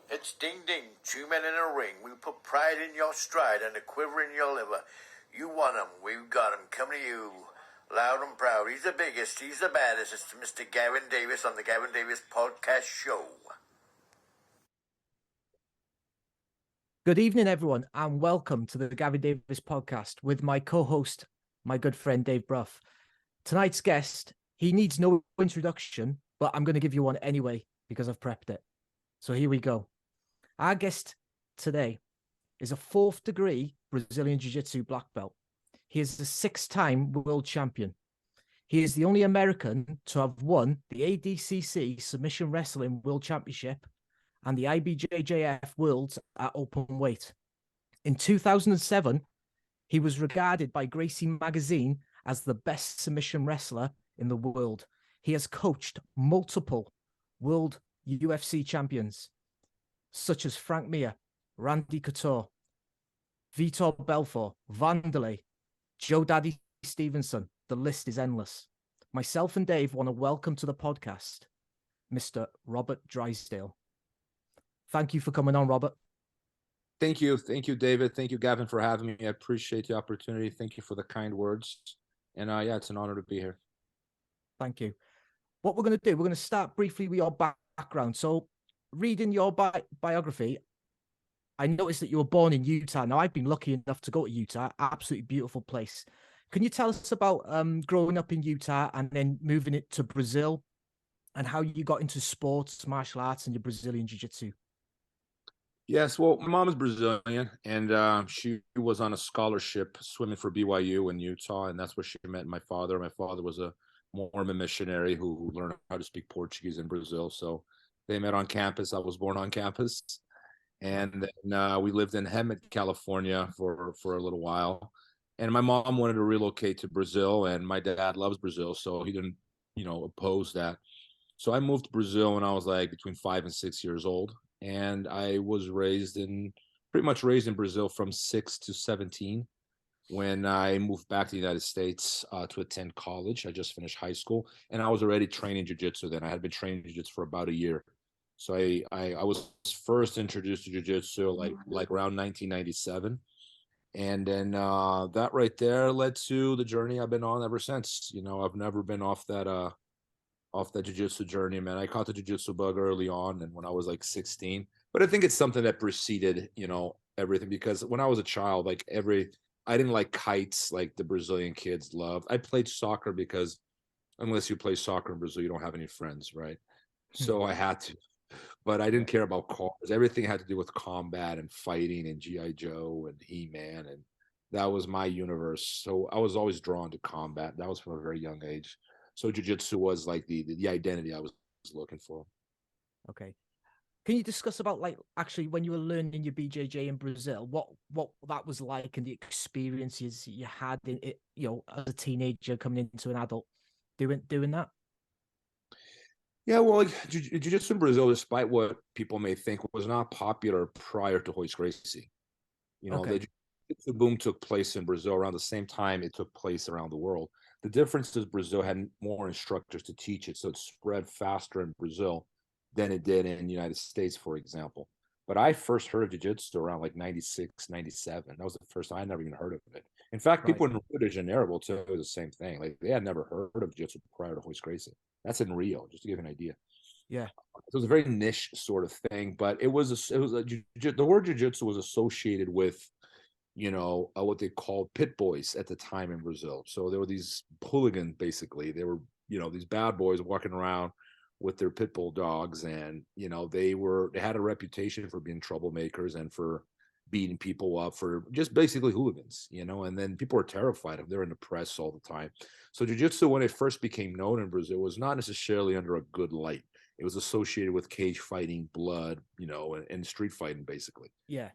It's ding ding, two men in a ring. We put pride in your stride and a quiver in your liver. You want 'em, we've got 'em, coming to you. Loud and proud, he's the biggest, he's the baddest. It's Mr. Gavin Davis on the Gavin Davis Podcast Show. Good evening, everyone, and welcome to the Gavin Davis Podcast with my co-host, my good friend Dave Bruff. Tonight's guest, he needs no introduction, but I'm going to give you one anyway because I've prepped it. So here we go. Our guest today is a 4th degree Brazilian Jiu Jitsu black belt. He is a 6-time world champion. He is the only American to have won the ADCC Submission Wrestling World Championship and the IBJJF Worlds at open weight. In 2007, he was regarded by Gracie Magazine as the best submission wrestler in the world. He has coached multiple world UFC champions, such as Frank Mir, Randy Couture, Vitor Belfort, Vanderlei, Joe Daddy Stevenson. The list is endless. Myself and Dave want to welcome to the podcast Mr. Robert Drysdale. Thank you for coming on, Robert. Thank you, David. Thank you, Gavin, for having me. I appreciate the opportunity. Thank you for the kind words. And yeah, it's an honor to be here. Thank you. What we're going to do, we're going to start briefly with your background. So, reading your biography, I noticed that you were born in Utah. Now, I've been lucky enough to go to Utah. Absolutely beautiful place. Can you tell us about growing up in Utah and then moving it to Brazil and how you got into sports, martial arts, and your Brazilian Jiu-Jitsu? Yes, well, my mom is Brazilian, and she was on a scholarship swimming for BYU in Utah, and that's where she met my father. My father was a Mormon missionary who learned how to speak Portuguese in Brazil, so they met on campus. I was born on campus, and then we lived in Hemet, California for a little while. And my mom wanted to relocate to Brazil, and my dad loves Brazil, so he didn't, oppose that. So I moved to Brazil when I was like between 5 and 6 years old. And I was pretty much raised in Brazil from 6 to 17. When I moved back to the United States to attend college, I just finished high school, and I was already training jiu-jitsu then. I had been training jiu-jitsu for about a year. So I was first introduced to jiu-jitsu like around 1997. And then that right there led to the journey I've been on ever since. I've never been off that jiu-jitsu journey, man. I caught the jiu-jitsu bug early on and when I was like 16. But I think it's something that preceded, everything, because when I was a child, I didn't like kites like the Brazilian kids loved. I played soccer because unless you play soccer in Brazil, you don't have any friends, right? So I had to. But I didn't care about cars. Everything had to do with combat and fighting and G.I. Joe and He-Man. And that was my universe. So I was always drawn to combat. That was from a very young age. So jiu-jitsu was like the identity I was looking for. Okay. Can you discuss about actually when you were learning your BJJ in Brazil, what that was like and the experiences you had in it, as a teenager coming into an adult doing that? Yeah, well, jiu-jitsu in Brazil, despite what people may think, was not popular prior to Royce Gracie. Okay. The jiu-jitsu boom took place in Brazil around the same time it took place around the world. The difference is Brazil had more instructors to teach it, so it spread faster in Brazil than it did in the United States, for example. But I first heard of jiu-jitsu around like 96, 97. That was the first time. I never even heard of it. In fact, people in Rio de Janeiro will tell you the same thing. Like they had never heard of jiu-jitsu prior to Royce Gracie. That's in Rio, just to give you an idea. Yeah. So it was a very niche sort of thing, but the word jiu-jitsu was associated with what they called pit boys at the time in Brazil. So there were these hooligans, basically. They were, these bad boys walking around with their pit bull dogs, and they had a reputation for being troublemakers and for beating people up, for just basically hooligans, and then people were terrified of them. They're in the press all the time. So jiu-jitsu, when it first became known in Brazil, was not necessarily under a good light. It was associated with cage fighting, blood, and street fighting, basically. Yeah.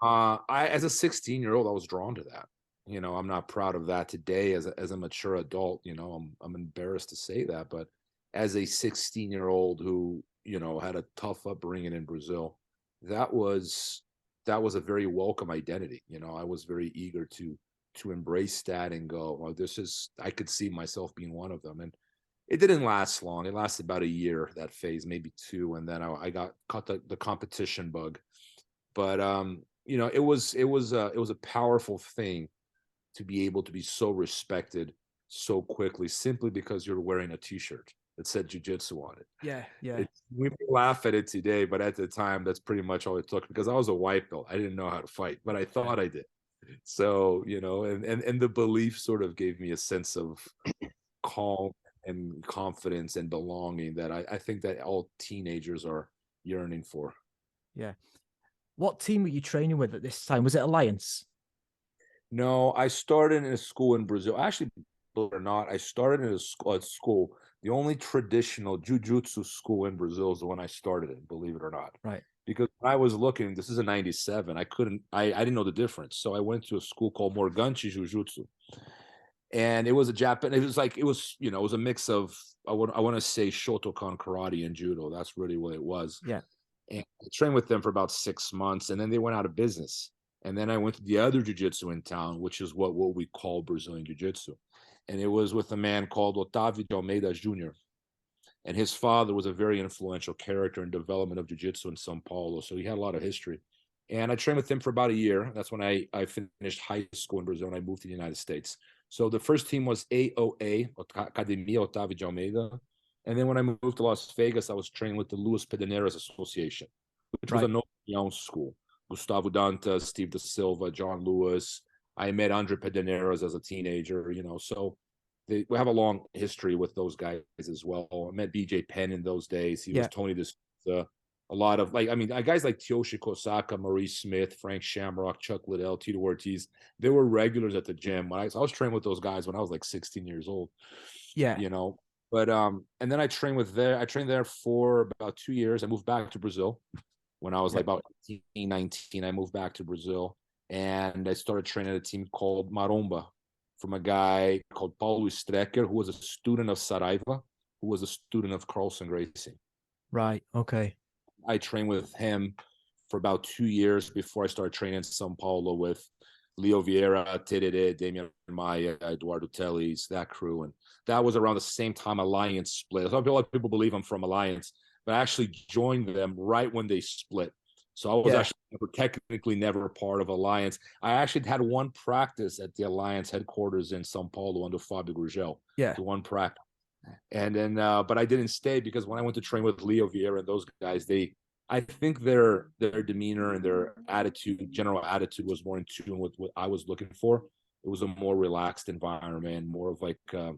As a 16-year-old, I was drawn to that. I'm not proud of that today as a mature adult. I'm embarrassed to say that, but as a 16-year-old who had a tough upbringing in Brazil, that was a very welcome identity. I was very eager to embrace that and go, well, I could see myself being one of them. And It didn't last long. It lasted about a year, that phase, maybe 2, and then I got caught the competition bug. But you know, it was a powerful thing to be able to be so respected so quickly simply because you're wearing a T-shirt that said jiu-jitsu on it. Yeah, yeah, We laugh at it today, but at the time, that's pretty much all it took because I was a white belt. I didn't know how to fight, but I yeah, thought I did. So, you know, and the belief sort of gave me a sense of calm and confidence and belonging that I think that all teenagers are yearning for. yeah. What team were you training with at this time? Was it Alliance? No, I started in a school in Brazil. Actually, believe it or not, I started in a school. The only traditional jujutsu school in Brazil is the one I started in, believe it or not. Right. Because when I was looking, this is a 97, I didn't know the difference. So I went to a school called Morganti Jiu-Jitsu. And it was a Japan, it was like, it was, you know, it was a mix of, I want to say Shotokan karate and judo. That's really what it was. Yeah. And I trained with them for about 6 months, and then they went out of business. And then I went to the other jiu-jitsu in town, which is what we call Brazilian jiu-jitsu. And it was with a man called Otávio de Almeida Jr. And his father was a very influential character in development of jiu-jitsu in São Paulo. So he had a lot of history. And I trained with him for about a year. That's when I finished high school in Brazil and I moved to the United States. So the first team was AOA, Academia Otávio de Almeida. And then when I moved to Las Vegas, I was training with the Luis Pederneiras Association, which was Right. a no school. Gustavo Dantas, Steve Da Silva, John Lewis. I met Andre Pederneiras as a teenager, you know, so we have a long history with those guys as well. I met BJ Penn in those days. He was Yeah. Tony D'Souza. A lot of, like, I mean, guys like Tioshi Kosaka, Maurice Smith, Frank Shamrock, Chuck Liddell, Tito Ortiz, they were regulars at the gym. When I was training with those guys when I was like 16 years old, Yeah. you know. But and then I trained there for about 2 years. I moved back to Brazil when I was like about 18, 19. I moved back to Brazil and I started training at a team called Maromba from a guy called Paulo Strecker, who was a student of Saraiva, who was a student of Carlson Gracie. Right. Okay. I trained with him for about 2 years before I started training in Sao Paulo with Leo Vieira, Terere, Damian Maia, Eduardo Teles, that crew. And that was around the same time Alliance split. A lot of people believe I'm from Alliance, but I actually joined them right when they split. So I was actually technically never part of Alliance. I actually had one practice at the Alliance headquarters in Sao Paulo under Fabio Gurgel. Yeah. The one practice. And then, but I didn't stay because when I went to train with Leo Vieira and those guys, I think their demeanor and their attitude, general attitude, was more in tune with what I was looking for. It was a more relaxed environment, more of like, I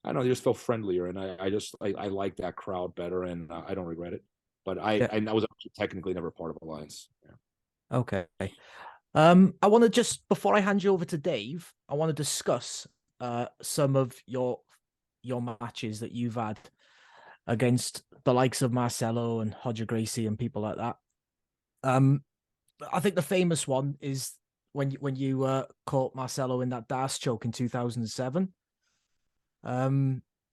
don't know, they just felt friendlier, and I like that crowd better, and I don't regret it. But I was actually technically never part of Alliance. Yeah. Okay. I want to just, before I hand you over to Dave, I want to discuss some of your matches that you've had against the likes of Marcelo and Roger Gracie and people like that. I think the famous one is when you caught Marcelo in that D'Arce choke in 2007. What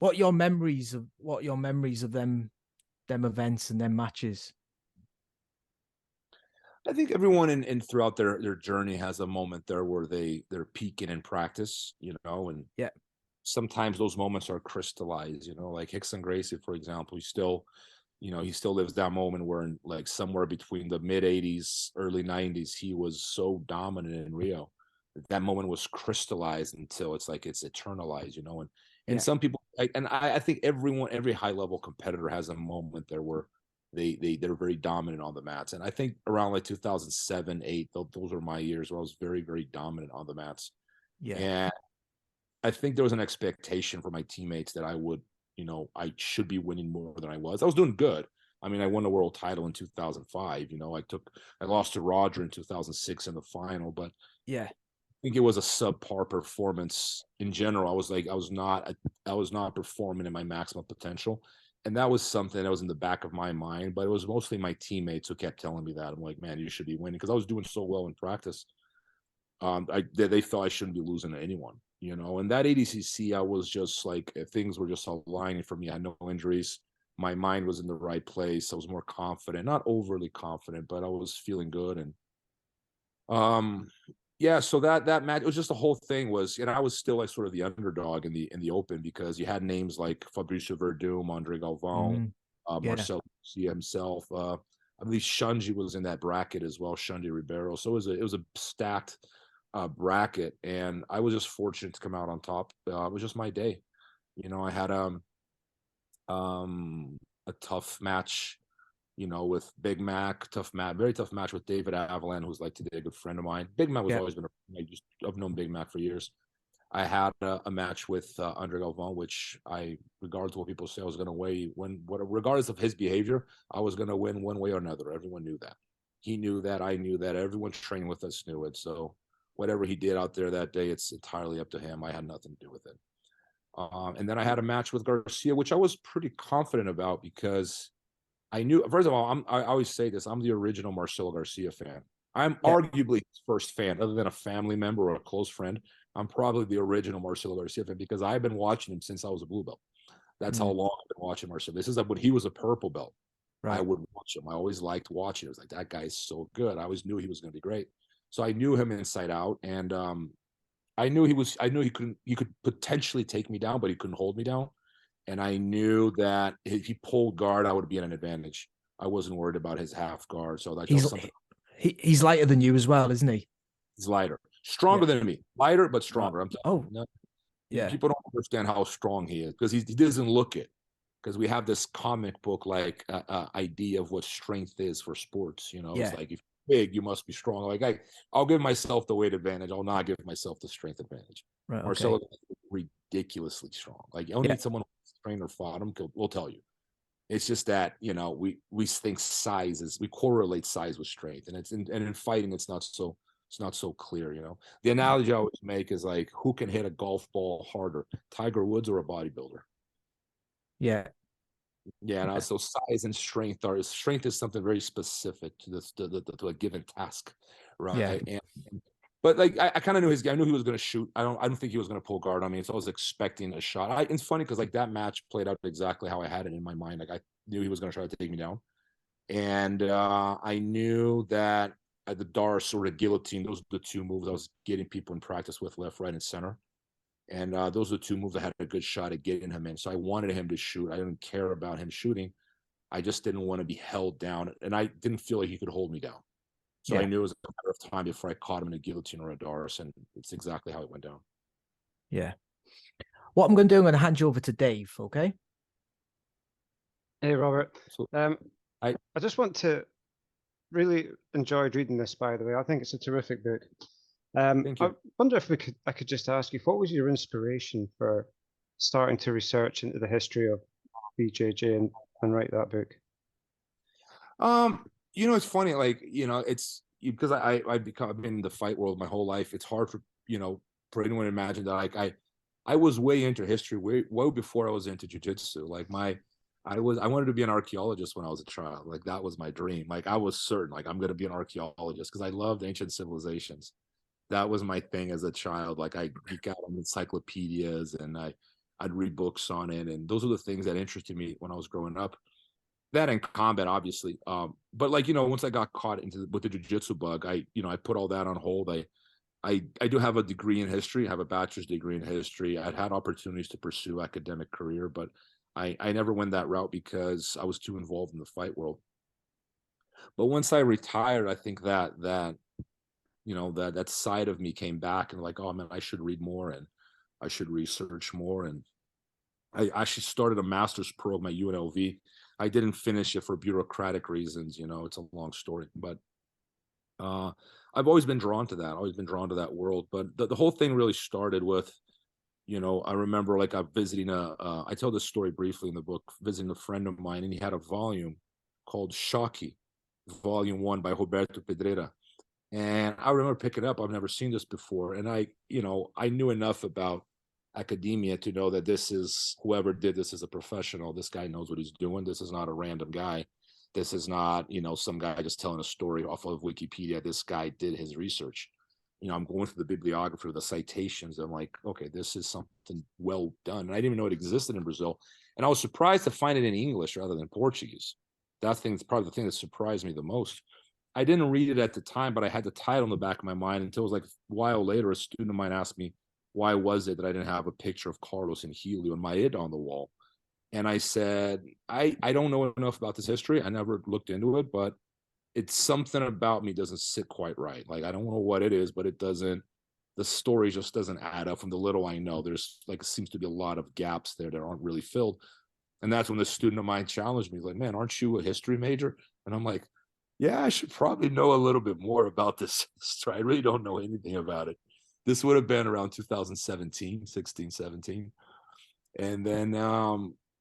are your memories of them events and them matches? I think everyone in throughout their journey has a moment there where they're peaking in practice, you know, and sometimes those moments are crystallized, you know, like Rickson Gracie, for example. He still lives that moment where in like somewhere between the mid 80s, early 90s, he was so dominant in Rio. That moment was crystallized until it's like it's eternalized, you know. And some people, I think every high level competitor has a moment there where they're very dominant on the mats. And I think around like 2007, 8, those were my years where I was very, very dominant on the mats. Yeah. And I think there was an expectation for my teammates that I would, you know, I should be winning more than I was. I was doing good. I mean, I won the world title in 2005. You know, I lost to Roger in 2006 in the final, but I think it was a subpar performance in general. I was not performing at my maximum potential. And that was something that was in the back of my mind, but it was mostly my teammates who kept telling me that. I'm like, man, you should be winning, because I was doing so well in practice. They felt I shouldn't be losing to anyone, you know. And that ADCC, I was just like, things were just aligning for me. I had no injuries. My mind was in the right place. I was more confident, not overly confident, but I was feeling good. And Yeah, so that match, it was just the whole thing was, and I was still like sort of the underdog in the open because you had names like Fabricio Verdum, Andre Galvão, Mm, yeah. Marcelo Garcia himself. I believe Shunji was in that bracket as well, Shunji Ribeiro. So it was a stacked bracket, and I was just fortunate to come out on top. It was just my day. I had a tough match, with Big Mac, tough match, very tough match with David Avalan, who's like today a good friend of mine. Big Mac was Yeah. always been I've known Big Mac for years. I had a match with Andre Galvão, which regardless of what people say, I was going to regardless of his behavior, I was going to win one way or another. Everyone knew that. He knew that. I knew that. Everyone training with us knew it. So whatever he did out there that day, it's entirely up to him. I had nothing to do with it. And then I had a match with Garcia, which I was pretty confident about because I knew, first of all, I always say this, I'm the original Marcelo Garcia fan. I'm arguably his first fan, other than a family member or a close friend. I'm probably the original Marcelo Garcia fan because I've been watching him since I was a blue belt. That's how long I've been watching Marcelo. This is like when he was a purple belt. Right. I would watch him. I always liked watching. I was like, that guy is so good. I always knew he was going to be great. So I knew him inside out, and I knew he could potentially take me down, but he couldn't hold me down. And I knew that if he pulled guard, I would be at an advantage. I wasn't worried about his half guard. So that was something. He's lighter than you as well, isn't he? He's lighter, stronger than me, lighter, but stronger. I'm telling you. Yeah. People don't understand how strong he is because he doesn't look it. Because we have this comic book like idea of what strength is for sports. It's like if you're big, you must be strong. Like I'll give myself the weight advantage. I'll not give myself the strength advantage. Right. Marcelo Okay. is ridiculously strong. Like only someone who's trained or fought him will tell you. It's just that we think we correlate size with strength, and in fighting it's not so clear. The analogy I always make is like who can hit a golf ball harder, Tiger Woods or a bodybuilder? Yeah. Yeah, so size and strength is something very specific to this to a given task, right? Yeah. But like I kind of knew I knew he was going to shoot. I don't think he was going to pull guard on me, so I was expecting a shot. It's funny because like that match played out exactly how I had it in my mind. Like I knew he was going to try to take me down, and I knew that at the Dar sort of guillotine, those are the two moves I was getting people in practice with, left, right, and center. And those are the two moves I had a good shot at getting him in. So I wanted him to shoot. I didn't care about him shooting. I just didn't want to be held down. And I didn't feel like he could hold me down. So I knew it was a matter of time before I caught him in a guillotine or a Doris. And it's exactly how it went down. Yeah. What I'm going to do, I'm going to hand you over to Dave, okay? Hey, Robert. So, I just want to really enjoyed reading this, by the way. I think it's a terrific book. Thank you. I wonder if I could just ask you, what was your inspiration for starting to research into the history of BJJ and write that book? It's funny, like, it's because I've been in the fight world my whole life. It's hard for anyone to imagine that like I was way into history way before I was into jiu-jitsu. Like I wanted to be an archaeologist when I was a child. Like that was my dream. Like I was certain like I'm going to be an archaeologist because I loved ancient civilizations. That was my thing as a child. Like I geek out on encyclopedias and I'd read books on it. And those are the things that interested me when I was growing up. That and combat, obviously. But like, once I got caught with the jiu-jitsu bug, I put all that on hold. I do have a degree in history. I have a bachelor's degree in history. I'd had opportunities to pursue academic career, but I never went that route because I was too involved in the fight world. But once I retired, I think that side of me came back and like, oh man, I should read more and I should research more. And I actually started a master's program at UNLV. I didn't finish it for bureaucratic reasons. It's a long story, but I've always been drawn to that. Always been drawn to that world. But the whole thing really started with, I remember like I'm visiting I tell this story briefly in the book, visiting a friend of mine, and he had a volume called Shocky, Volume 1 by Roberto Pedreira. And I remember picking it up. I've never seen this before. And I knew enough about academia to know that whoever did this is a professional. This guy knows what he's doing. This is not a random guy. This is not, some guy just telling a story off of Wikipedia. This guy did his research. I'm going through the bibliography, the citations. I'm like, okay, this is something well done. And I didn't even know it existed in Brazil. And I was surprised to find it in English rather than Portuguese. That's probably the thing that surprised me the most. I didn't read it at the time, but I had the title in the back of my mind until it was like a while later. A student of mine asked me, why was it that I didn't have a picture of Carlos and Helio and Maeda on the wall? And I said, I don't know enough about this history. I never looked into it, but it's something about me doesn't sit quite right. Like, I don't know what it is, but it doesn't, the story just doesn't add up. From the little I know, there's like, seems to be a lot of gaps there that aren't really filled. And that's when the student of mine challenged me, like, man, aren't you a history major? And I'm like, yeah, I should probably know a little bit more about this. I really don't know anything about it. This would have been around 2017, 16, 17. And then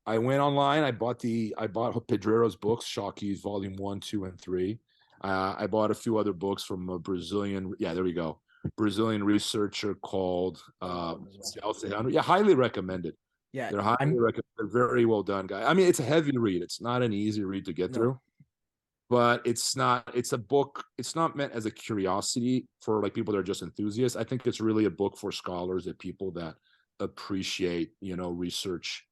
I went online. I bought Pedreiro's books, Shockey's Volume 1, 2, and 3. I bought a few other books from a Brazilian. Yeah, there we go. Brazilian researcher called yeah, highly recommended. Yeah, They're highly recommended. Very well done, guy. I mean, it's a heavy read. It's not an easy read to get through, but it's a book. It's not meant as a curiosity for like people that are just enthusiasts. I think it's really a book for scholars and people that appreciate, research.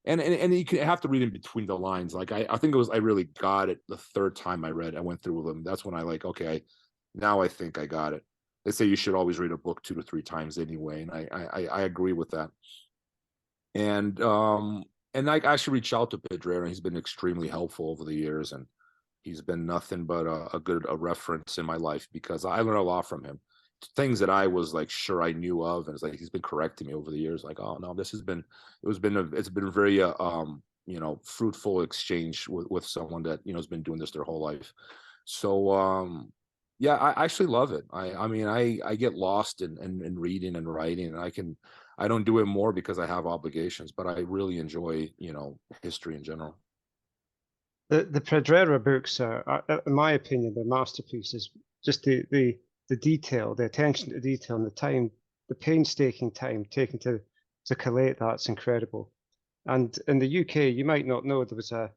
And you can have to read in between the lines. Like I think I really got it the third time I went through them. That's when I like, okay, now I think I got it. They say you should always read a book 2 to 3 times anyway. And I agree with that. And I actually reached out to Pedreira, and he's been extremely helpful over the years. And he's been nothing but a reference in my life, because I learned a lot from him. Things that I was like sure I knew of, and it's like he's been correcting me over the years. Like, oh no, it's been a very fruitful exchange with someone that has been doing this their whole life. So yeah, I actually love it. I mean I get lost in reading and writing, and I don't do it more because I have obligations, but I really enjoy history in general. The Pedreira books are, in my opinion, they're masterpieces. Just the detail, the attention to detail, and the time, the painstaking time taken to collate that's incredible. And in the UK, you might not know, there was a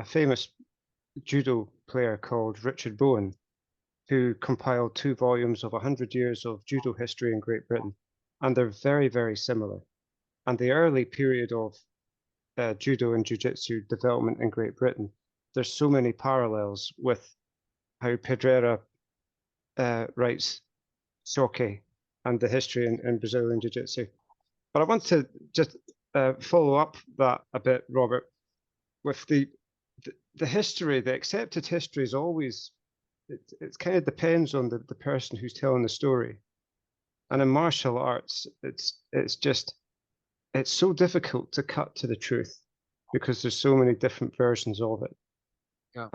famous judo player called Richard Bowen, who compiled 2 volumes of 100 years of judo history in Great Britain, and they're very, very similar. And the early period of judo and jiu-jitsu development in Great Britain, there's so many parallels with how Pedreira writes Soke and the history in Brazilian Jiu-Jitsu. But I want to just follow up that a bit, Robert, with the history. The accepted history is always, it kind of depends on the person who's telling the story. And in martial arts, it's so difficult to cut to the truth because there's so many different versions of it. Yeah.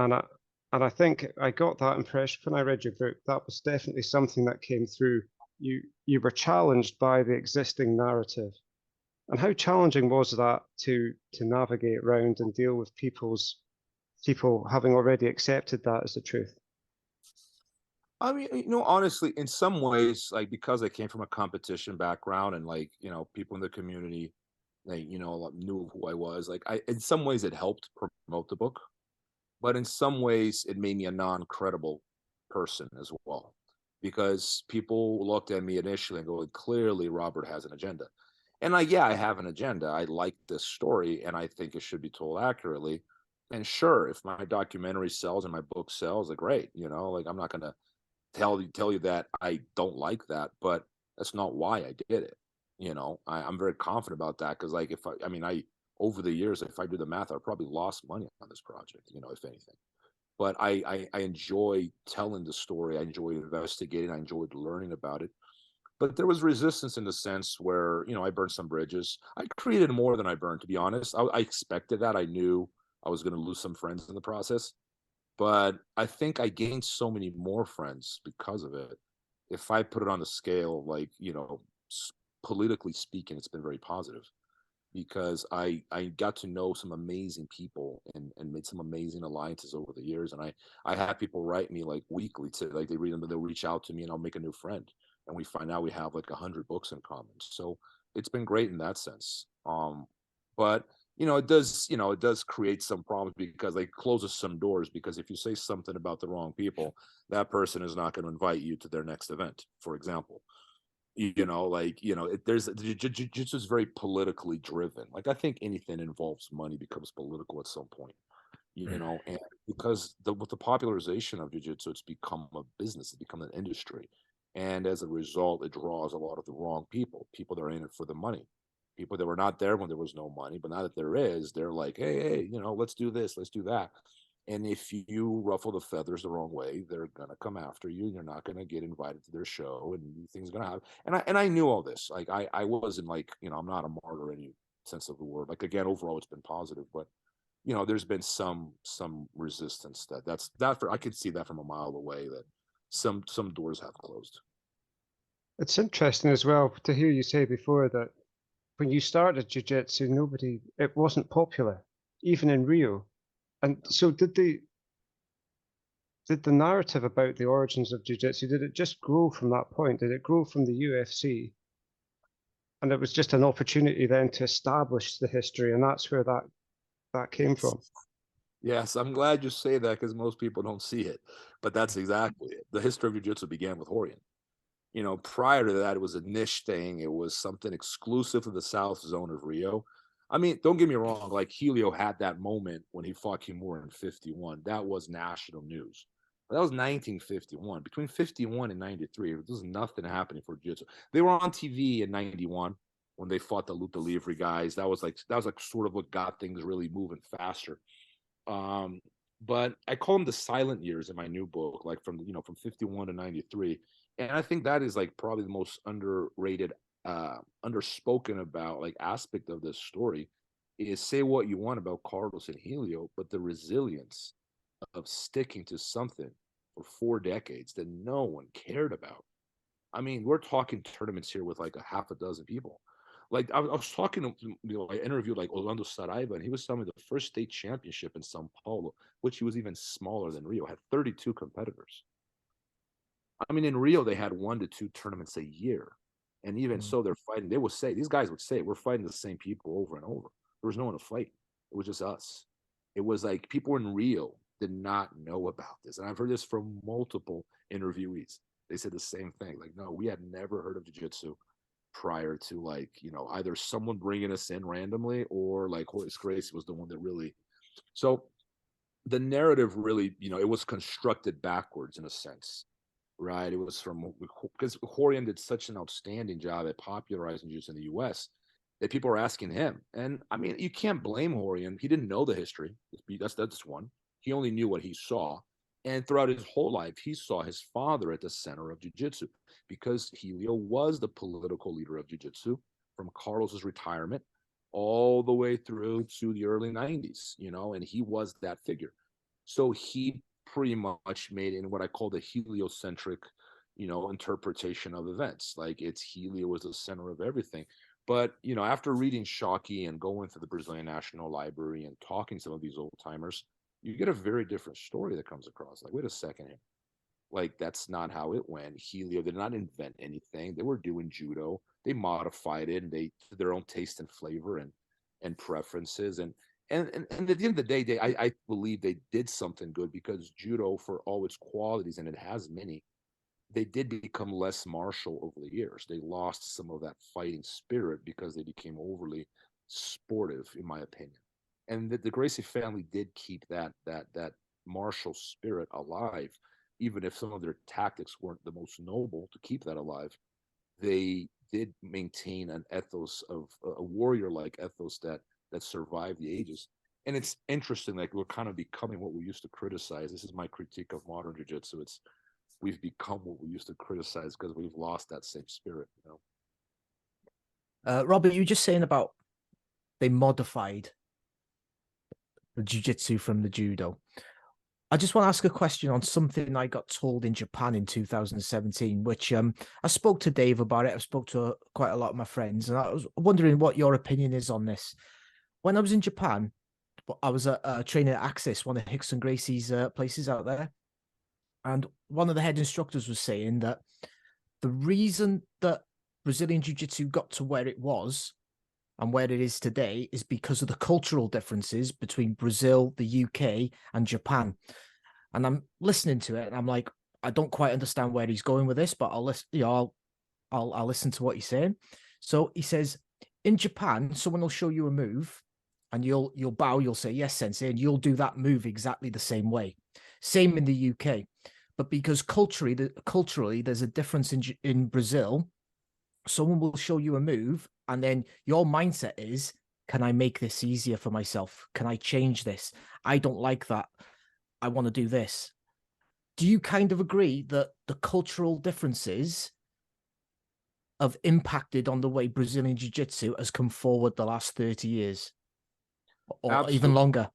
And I think I got that impression when I read your book. That was definitely something that came through. You were challenged by the existing narrative. And how challenging was that to navigate around and deal with people having already accepted that as the truth? I mean, honestly, in some ways, like, because I came from a competition background, and like, people in the community, they, knew who I was. Like, in some ways it helped promote the book, but in some ways it made me a non-credible person as well, because people looked at me initially and go, clearly Robert has an agenda. And I have an agenda. I like this story and I think it should be told accurately. And sure, if my documentary sells and my book sells, like, great, like, I'm not going to tell you that I don't like that, but that's not why I did it. I'm very confident about that, because like, if I over the years, if I do the math, I probably lost money on this project, if anything. But I enjoy telling the story. I enjoy investigating. I enjoyed learning about it. But there was resistance in the sense where, I burned some bridges. I created more than I burned, to be honest. I expected that. I knew I was going to lose some friends in the process. But I think I gained so many more friends because of it. If I put it on the scale, like, politically speaking, it's been very positive, because I got to know some amazing people and made some amazing alliances over the years. And I have people write me like weekly to, like, they read them and they'll reach out to me and I'll make a new friend. And we find out we have like 100 books in common. So it's been great in that sense. But it does create some problems, because like, closes some doors, because if you say something about the wrong people, that person is not going to invite you to their next event, for example. There's jiu-jitsu is very politically driven. Like, I think anything involves money becomes political at some point. you know, and because with the popularization of jiu-jitsu, it's become a business, it's become an industry. And as a result, it draws a lot of the wrong people that are in it for the money. People that were not there when there was no money, but now that there is, they're like, hey, you know, let's do this, let's do that. And if you ruffle the feathers the wrong way, they're gonna come after you. You're not gonna get invited to their show, and things are gonna happen. And I knew all this. Like I wasn't like, you know, I'm not a martyr in any sense of the word. Like again, overall, it's been positive, but you know, there's been some resistance I could see that from a mile away that some doors have closed. It's interesting as well to hear you say before that when you started jiu-jitsu, it wasn't popular, even in Rio. And so did the narrative about the origins of jiu-jitsu, did it just grow from that point? Did it grow from the UFC? And it was just an opportunity then to establish the history, and that's where that came from. Yes, I'm glad you say that because most people don't see it, but that's exactly it. The history of jiu-jitsu began with Horian. You know, prior to that, it was a niche thing. It was something exclusive to the South Zone of Rio. I mean, don't get me wrong. Like Helio had that moment when he fought Kimura in '51. That was national news. But that was 1951. Between '51 and '93, there was nothing happening for jiu-jitsu. They were on TV in '91 when they fought the Luta Livre guys. That was like sort of what got things really moving faster. Um, but I call them the silent years in my new book, like from from '51 to '93. And I think that is like probably the most underrated, underspoken about like aspect of this story is say what you want about Carlos and Helio, but the resilience of sticking to something for 4 decades that no one cared about. I mean, we're talking tournaments here with like a half a dozen people. Like I was talking to, I interviewed like Orlando Saraiva, and he was telling me the first state championship in Sao Paulo, which he was even smaller than Rio, had 32 competitors. I mean, in Rio, they had 1 to 2 tournaments a year. And even so, they're fighting. These guys would say, we're fighting the same people over and over. There was no one to fight. It was just us. It was like people in Rio did not know about this. And I've heard this from multiple interviewees. They said the same thing. Like, no, we had never heard of jiu-jitsu prior to like, either someone bringing us in randomly or like Horace Gracie was the one that really. So the narrative really, it was constructed backwards in a sense. Right. It was because Horian did such an outstanding job at popularizing jiu-jitsu in the US that people are asking him. And I mean, you can't blame Horian. He didn't know the history. That's one. He only knew what he saw. And throughout his whole life, he saw his father at the center of jiu-jitsu because Helio was the political leader of jiu-jitsu from Carlos's retirement all the way through to the early 90s, and he was that figure. So he pretty much made in what I call the heliocentric, interpretation of events. Like it's Helio as the center of everything. But, after reading Shockey and going to the Brazilian National Library and talking to some of these old timers, you get a very different story that comes across. Like, wait a second here. Like, that's not how it went. Helio did not invent anything. They were doing judo. They modified it and they to their own taste and flavor and preferences. And at the end of the day, I believe they did something good because judo, for all its qualities, and it has many, they did become less martial over the years. They lost some of that fighting spirit because they became overly sportive, in my opinion. And the Gracie family did keep that martial spirit alive, even if some of their tactics weren't the most noble to keep that alive. They did maintain an ethos of a warrior-like ethos that survived the ages. And it's interesting, like we're kind of becoming what we used to criticize. This is my critique of modern jiu-jitsu. We've become what we used to criticize because we've lost that same spirit. Robert, you were just saying about they modified the jiu-jitsu from the judo. I just want to ask a question on something I got told in Japan in 2017, which I spoke to Dave about it. I spoke to quite a lot of my friends, and I was wondering what your opinion is on this. When I was in Japan, I was training at Axis, one of Hickson Gracie's places out there. And one of the head instructors was saying that the reason that Brazilian Jiu-Jitsu got to where it was and where it is today is because of the cultural differences between Brazil, the UK, and Japan. And I'm listening to it, and I'm like, I don't quite understand where he's going with this, but I'll listen. I'll listen to what he's saying. So he says, in Japan, someone will show you a move, and you'll bow, you'll say yes, sensei, and you'll do that move exactly the same way. Same in the UK, but because culturally there's a difference in Brazil. Someone will show you a move, and then your mindset is, can I make this easier for myself? Can I change this? I don't like that. I want to do this. Do you kind of agree that the cultural differences have impacted on the way Brazilian Jiu Jitsu has come forward the last 30 years or Absolutely. even longer?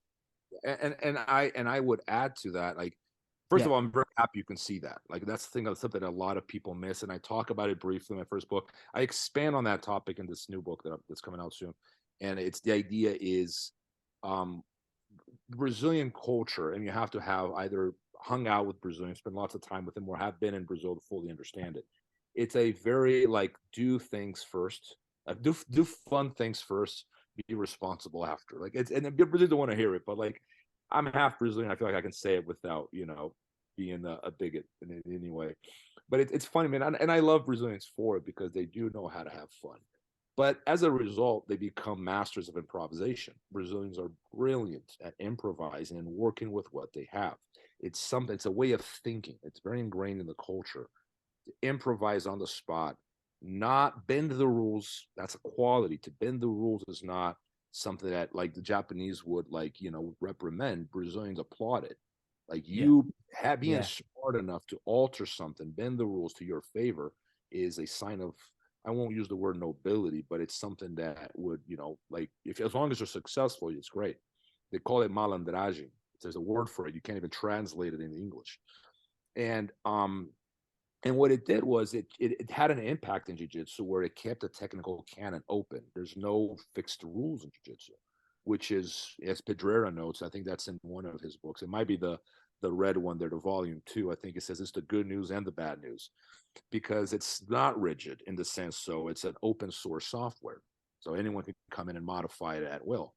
And I would add to that, like, first of all, I'm very happy you can see that. Like, that's the thing, that's something a lot of people miss. And I talk about it briefly in my first book. I expand on that topic in this new book that's coming out soon. And it's the idea is Brazilian culture, and you have to have either hung out with Brazilians, spend lots of time with them, or have been in Brazil to fully understand it. It's a very like do things first, do fun things first, be responsible after. Like it's, and people really don't want to hear it, but like I'm half Brazilian. I feel like I can say it without being a bigot in any way. But it's funny, man, and I love Brazilians for it because they do know how to have fun. But as a result, they become masters of improvisation. Brazilians are brilliant at improvising and working with what they have. It's a way of thinking. It's very ingrained in the culture to improvise on the spot, not bend the rules. That's a quality. To bend the rules is not something that like the Japanese would reprimand. Brazilians applaud it. Like being smart enough to alter something, bend the rules to your favor is a sign of, I won't use the word nobility, but it's something that would, if as long as you're successful, it's great. They call it malandragem. There's a word for it. You can't even translate it into English. And what it did was it had an impact in jiu-jitsu where it kept the technical canon open. There's no fixed rules in jiu-jitsu, which is, as Pedrera notes, I think that's in one of his books. It might be the red one there, the volume 2. I think it says it's the good news and the bad news, because it's not rigid in the sense, so it's an open source software. So anyone can come in and modify it at will.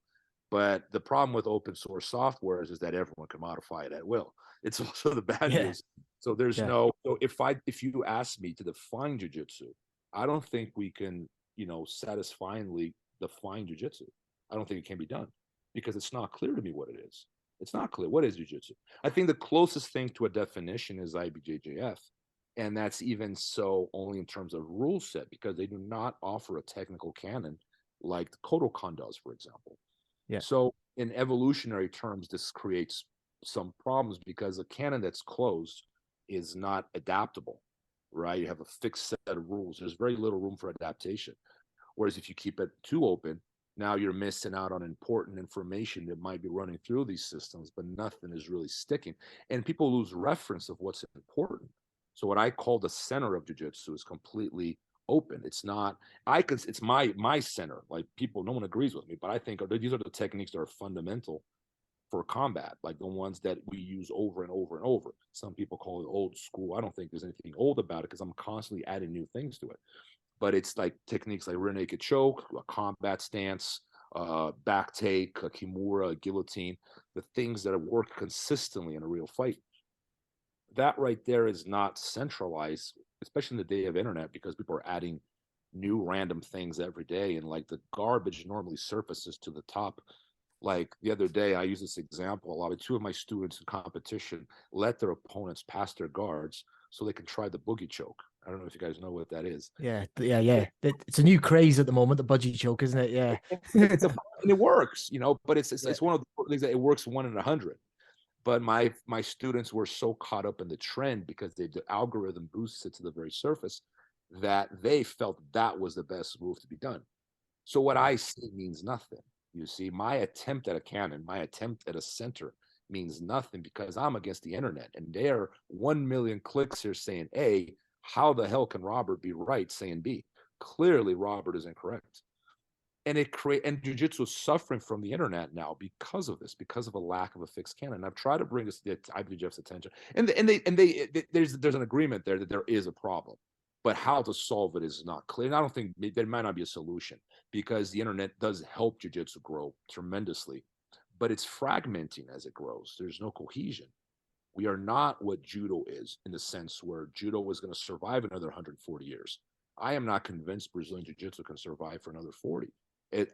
But the problem with open source software is that everyone can modify it at will. It's also the bad news. So there's so if you ask me to define jiu-jitsu, I don't think we can, satisfyingly define jiu-jitsu. I don't think it can be done because it's not clear to me what it is. It's not clear. What is jiu-jitsu? I think the closest thing to a definition is IBJJF. And that's even so only in terms of rule set, because they do not offer a technical canon like the Kodokan does, for example. Yeah. So in evolutionary terms, this creates some problems because a canon that's closed is not adaptable, right? You have a fixed set of rules. There's very little room for adaptation. Whereas if you keep it too open, now you're missing out on important information that might be running through these systems, but nothing is really sticking. And people lose reference of what's important. So what I call the center of jiu-jitsu is completely open. It's not, it's my center. Like no one agrees with me, but I think these are the techniques that are fundamental for combat, like the ones that we use over and over and over. Some people call it old school. I don't think there's anything old about it because I'm constantly adding new things to it. But it's like techniques like rear naked choke, a combat stance, back take, a kimura, a guillotine, the things that work consistently in a real fight. That right there is not centralized, especially in the day of internet, because people are adding new random things every day. And like the garbage normally surfaces to the top. Like the other day, I use this example a lot. Two of my students in competition let their opponents pass their guards so they can try the boogie choke. I don't know if you guys know what that is. Yeah. It's a new craze at the moment, the boogie choke, isn't it? Yeah. And it works, but it's one of the things that it works 1 in 100. But my students were so caught up in the trend because the algorithm boosts it to the very surface that they felt that was the best move to be done. So what I say means nothing. You see, my attempt at a canon, my attempt at a center means nothing because I'm against the internet. And there are 1 million clicks here saying A. How the hell can Robert be right saying B? Clearly, Robert is incorrect. And jiu-jitsu is suffering from the internet now because of this, because of a lack of a fixed canon. I've tried to bring this to IBJJF's attention, and there's an agreement there that there is a problem, but how to solve it is not clear. And I don't think there might not be a solution because the internet does help jiu-jitsu grow tremendously, but it's fragmenting as it grows. There's no cohesion. We are not what judo is in the sense where judo is going to survive another 140 years. I am not convinced Brazilian jiu-jitsu can survive for another 40.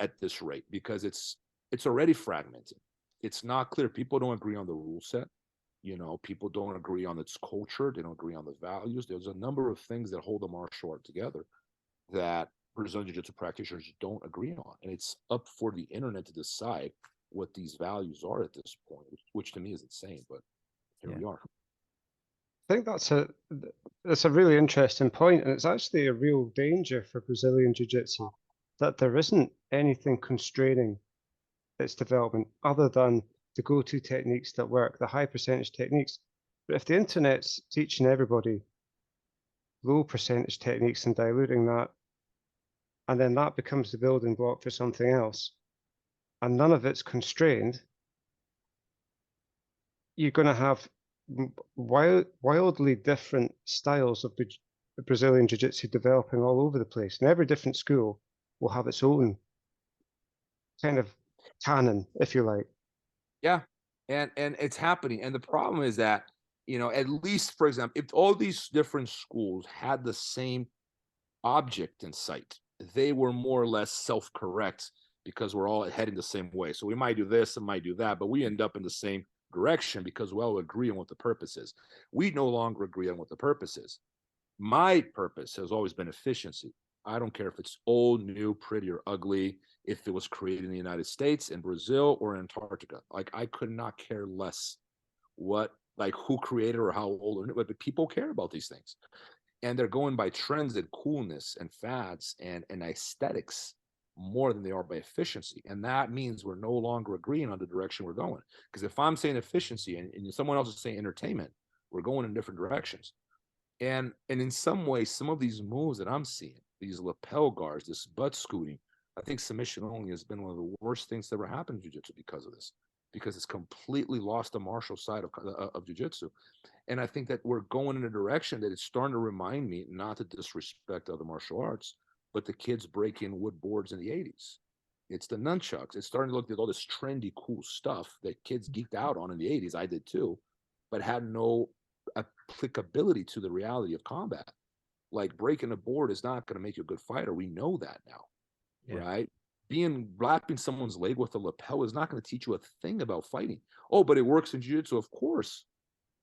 At this rate, because it's it's already fragmented. It's not clear. People don't agree on the rule set. People don't agree on its culture. They don't agree on the values. There's a number of things that hold the martial art together that Brazilian Jiu-Jitsu practitioners don't agree on. And it's up for the internet to decide what these values are at this point, which to me is insane, but here we are. I think that's a really interesting point, and it's actually a real danger for Brazilian Jiu-Jitsu that there isn't anything constraining its development other than the go-to techniques that work, the high percentage techniques. But if the internet's teaching everybody low percentage techniques and diluting that, and then that becomes the building block for something else, and none of it's constrained, you're going to have wildly different styles of Brazilian Jiu-Jitsu developing all over the place. And every different school will have its own kind of canon, if you like. Yeah, and it's happening. And the problem is that, at least, for example, if all these different schools had the same object in sight, they were more or less self-correct because we're all heading the same way. So we might do this and might do that, but we end up in the same direction because we all agree on what the purpose is. We no longer agree on what the purpose is. My purpose has always been efficiency. I don't care if it's old, new, pretty, or ugly, if it was created in the United States, in Brazil, or in Antarctica. Like, I could not care less who created or how old, but people care about these things. And they're going by trends and coolness and fads and aesthetics more than they are by efficiency. And that means we're no longer agreeing on the direction we're going. Because if I'm saying efficiency and someone else is saying entertainment, we're going in different directions. And in some ways, some of these moves that I'm seeing, these lapel guards, this butt scooting, I think submission only has been one of the worst things that ever happened to jiu-jitsu because of this, because it's completely lost the martial side of jiu-jitsu. And I think that we're going in a direction that it's starting to remind me, not to disrespect other martial arts, but the kids breaking wood boards in the 80s. It's the nunchucks. It's starting to look at all this trendy, cool stuff that kids geeked out on in the 80s. I did too, but had no applicability to the reality of combat. Like, breaking a board is not going to make you a good fighter. We know that now, right? Wrapping someone's leg with a lapel is not going to teach you a thing about fighting. Oh, but it works in jiu-jitsu, of course.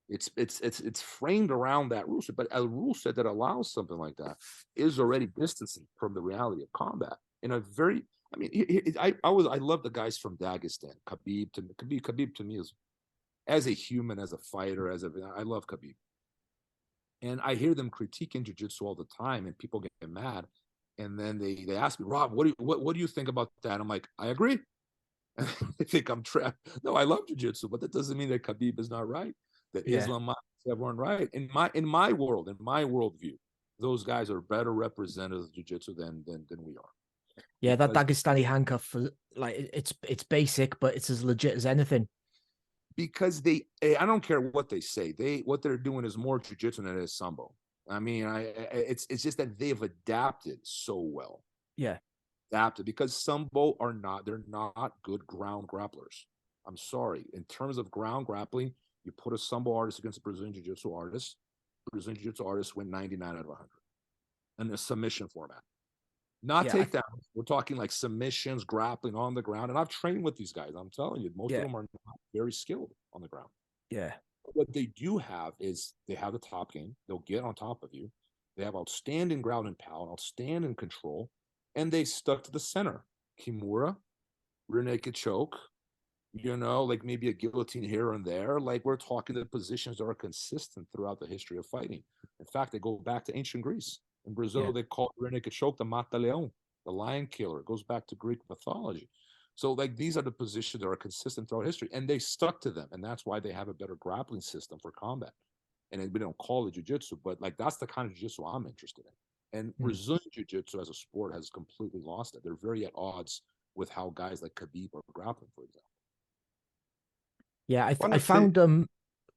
It's framed around that rule set, but a rule set that allows something like that is already distancing from the reality of combat in a very. I mean, I love the guys from Dagestan. Khabib to me is, as a human, as a fighter, I love Khabib, and I hear them critiquing jiu-jitsu all the time, and people get mad, and then they ask me, Rob, what do you think about that? I'm like, I agree. I think I'm trapped. No, I love jiu-jitsu, but that doesn't mean that Khabib is not right. That Islam is everyone right. In my world, in my worldview, those guys are better representatives of jiu-jitsu than we are. Yeah, that Dagestani handcuff, like, it's basic, but it's as legit as anything. Because I don't care what they say. What they're doing is more jiu-jitsu than it is sambo. I mean, it's just that they've adapted so well. Yeah. Adapted, because sambo they're not good ground grapplers. I'm sorry. In terms of ground grappling, you put a sambo artist against a Brazilian Jiu-Jitsu artist. Brazilian Jiu-Jitsu artists win 99 out of 100 in a submission format. Not takedowns. We're talking like submissions, grappling on the ground. And I've trained with these guys. I'm telling you, most of them are not very skilled on the ground. Yeah. What they do have is they have the top game. They'll get on top of you. They have outstanding ground and pound, outstanding control, and they stuck to the center. Kimura, rear naked choke, like maybe a guillotine here and there. Like, we're talking the positions that are consistent throughout the history of fighting. In fact, they go back to ancient Greece. In Brazil, they call rear naked choke the mata leão, the lion killer. It goes back to Greek mythology. So, like, these are the positions that are consistent throughout history, and they stuck to them. And that's why they have a better grappling system for combat. And we don't call it jiu-jitsu, but like, that's the kind of jiu-jitsu I'm interested in. And Brazilian jiu-jitsu as a sport has completely lost it. They're very at odds with how guys like Khabib are grappling, for example. Yeah, I found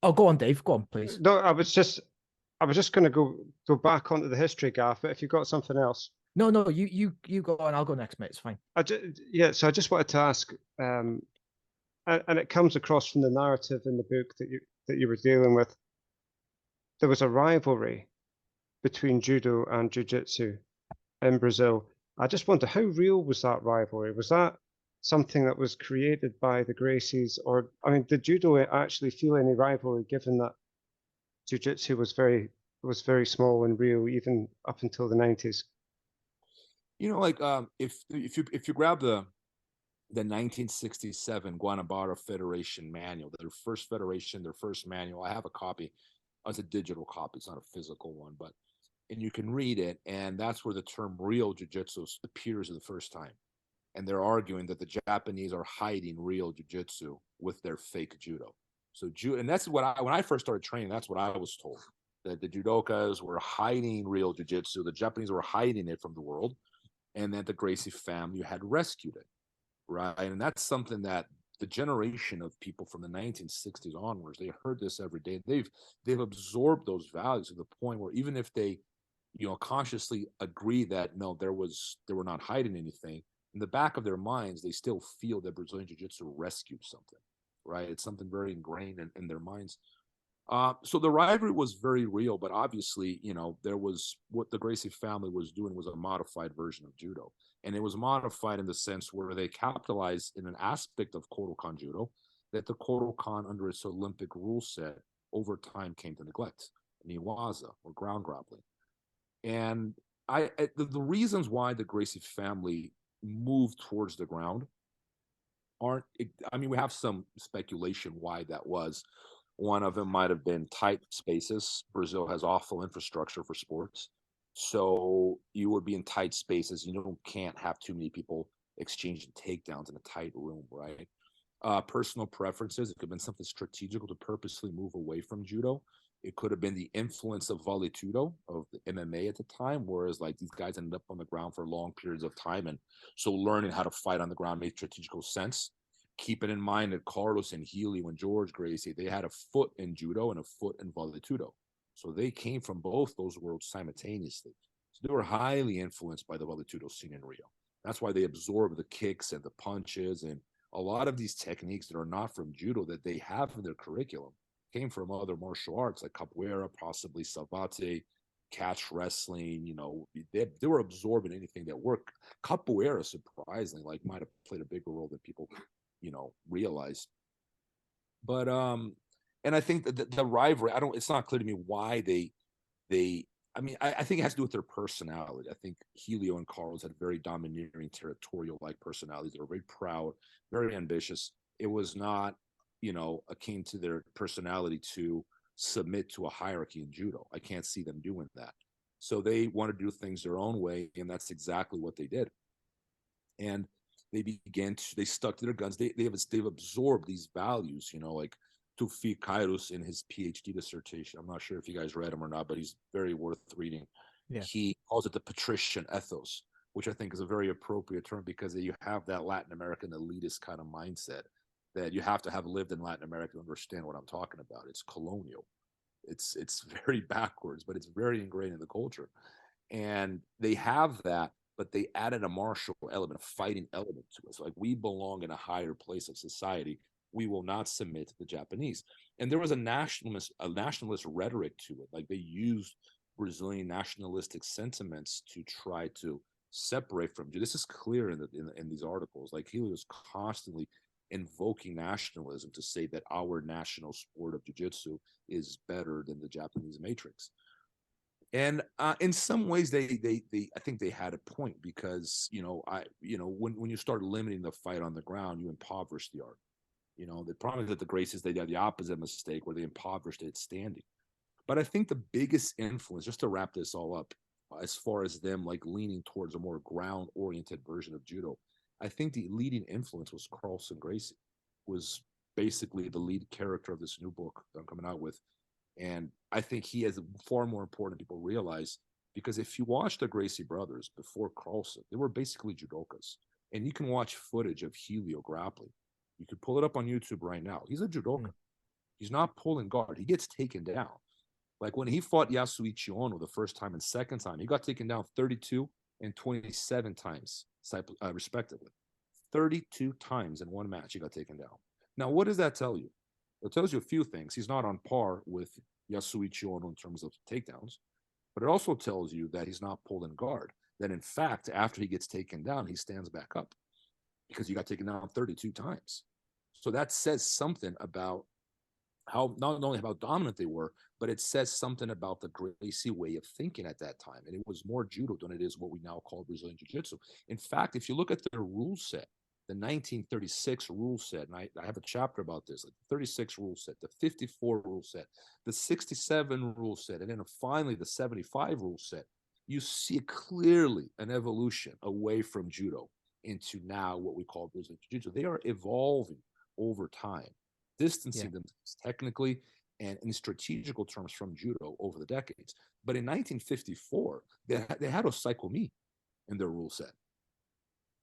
Oh, go on, Dave. Go on, please. No, I was just going to go back onto the history, Gav. But if you've got something else, no, you go on. I'll go next, mate. It's fine. So I just wanted to ask, and it comes across from the narrative in the book that you were dealing with. There was a rivalry between judo and jiu-jitsu in Brazil. I just wonder, how real was that rivalry? Was that something that was created by the Gracies, or I mean, did judo actually feel any rivalry, given that jiu-jitsu was very small and real even up until the 90s? You know, like if you grab the 1967 Guanabara Federation manual, their first federation, their first manual. I have a copy. It's a digital copy. It's not a physical one, but and you can read it, and that's where the term real jiu-jitsu appears for the first time. And they're arguing that the Japanese are hiding real jiu-jitsu with their fake judo. So and that's what when I first started training, that's what I was told, that the judokas were hiding real jiu-jitsu. The Japanese were hiding it from the world, and that the Gracie family had rescued it. Right. And that's something that the generation of people from the 1960s onwards, they heard this every day. They've absorbed those values to the point where even if they, consciously agree that no, they were not hiding anything, in the back of their minds, they still feel that Brazilian Jiu-Jitsu rescued something. Right. It's something very ingrained in their minds. So the rivalry was very real, but obviously, there was what the Gracie family was doing was a modified version of judo. And it was modified in the sense where they capitalized in an aspect of Kodokan judo that the Kodokan, under its Olympic rule set, over time came to neglect, niwaza, or ground grappling. And the reasons why the Gracie family moved towards the ground we have some speculation why that was. One of them might have been tight spaces. Brazil has awful infrastructure for sports. So you would be in tight spaces. Can't have too many people exchanging takedowns in a tight room, right? Personal preferences. It could have been something strategical to purposely move away from judo. It could have been the influence of Vale Tudo, of the MMA at the time, whereas like these guys ended up on the ground for long periods of time. And so learning how to fight on the ground made strategical sense. Keeping in mind that Carlos and Helio and George Gracie, they had a foot in judo and a foot in Vale Tudo. So they came from both those worlds simultaneously. So they were highly influenced by the Vale Tudo scene in Rio. That's why they absorbed the kicks and the punches and a lot of these techniques that are not from judo that they have in their curriculum came from other martial arts like capoeira, possibly savate, catch wrestling. They were absorbing anything that worked. Capoeira, surprisingly, might have played a bigger role than people realized. But and I think that the rivalry, it's not clear to me why I think it has to do with their personality. I think Helio and Carlos had very domineering, territorial-like personalities. They were very proud, very ambitious. It was not, akin to their personality to submit to a hierarchy in judo. I can't see them doing that. So they want to do things their own way, and that's exactly what they did. And they stuck to their guns. They've absorbed these values, like Tufik Kairos in his PhD dissertation. I'm not sure if you guys read him or not, but he's very worth reading. Yeah. He calls it the patrician ethos, which I think is a very appropriate term because you have that Latin American elitist kind of mindset that you have to have lived in Latin America to understand what I'm talking about. It's colonial. It's very backwards, but it's very ingrained in the culture. And they have that, but they added a martial element, a fighting element to it. So we belong in a higher place of society. We will not submit to the Japanese. And there was a nationalist rhetoric to it. They used Brazilian nationalistic sentiments to try to separate from. This is clear in these articles. Helio was constantly invoking nationalism to say that our national sport of jiu-jitsu is better than the Japanese matrix. And in some ways, I think they had a point because when you start limiting the fight on the ground, you impoverish the art. The problem is that the Gracies, they did the opposite mistake where they impoverished it standing. But I think the biggest influence, just to wrap this all up, as far as them leaning towards a more ground-oriented version of judo, I think the leading influence was Carlson Gracie, was basically the lead character of this new book that I'm coming out with. And I think he is far more important than people realize, because if you watch the Gracie brothers before Carlson, they were basically judokas. And you can watch footage of Helio grappling. You could pull it up on YouTube right now. He's a judoka. He's not pulling guard. He gets taken down. When he fought Yasuichi Ono the first time and second time, he got taken down 32 and 27 times, respectively. 32 times in one match he got taken down. Now, what does that tell you? It tells you a few things. He's not on par with Yasuichi Ono in terms of takedowns, but it also tells you that he's not pulling guard. That in fact, after he gets taken down, he stands back up. because you got taken down 32 times. So that says something about how not only how dominant they were, but it says something about the Gracie way of thinking at that time. And it was more judo than it is what we now call Brazilian Jiu-Jitsu. In fact, if you look at their rule set, the 1936 rule set, and I have a chapter about this, like the 36 rule set, the 54 rule set, the 67 rule set, and then finally the 75 rule set, you see clearly an evolution away from judo into now what we call Brazilian Jiu-Jitsu. They are evolving over time, distancing themselves technically and in strategical terms from judo over the decades. But in 1954, they had Osaikomi in their rule set.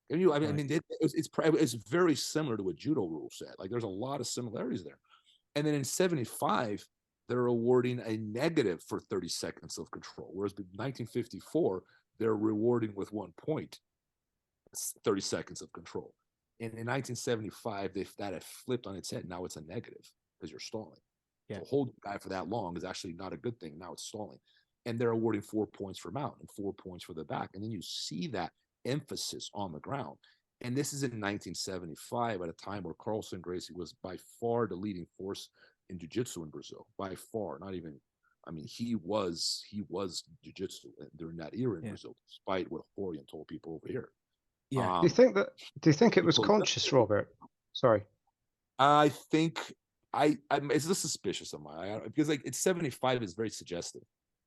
And it's very similar to a judo rule set. Like there's a lot of similarities there. And then in 75, they're awarding a negative for 30 seconds of control, whereas in 1954, they're rewarding with 1 point, 30 seconds of control. And in 1975, that had flipped on its head. Now it's a negative because you're stalling. Yeah. So holding a guy for that long is actually not a good thing. Now it's stalling. And they're awarding 4 points for mount and 4 points for the back. And then you see that emphasis on the ground. And this is in 1975 at a time where Carlson Gracie was by far the leading force in jiu-jitsu in Brazil. By far, not even, I mean, he was jiu-jitsu during that era in Brazil, despite what Horian told people over here. Yeah. Do you think it was conscious, Robert? Sorry. I think it's just suspicious of mine because like it's 75 is very suggestive.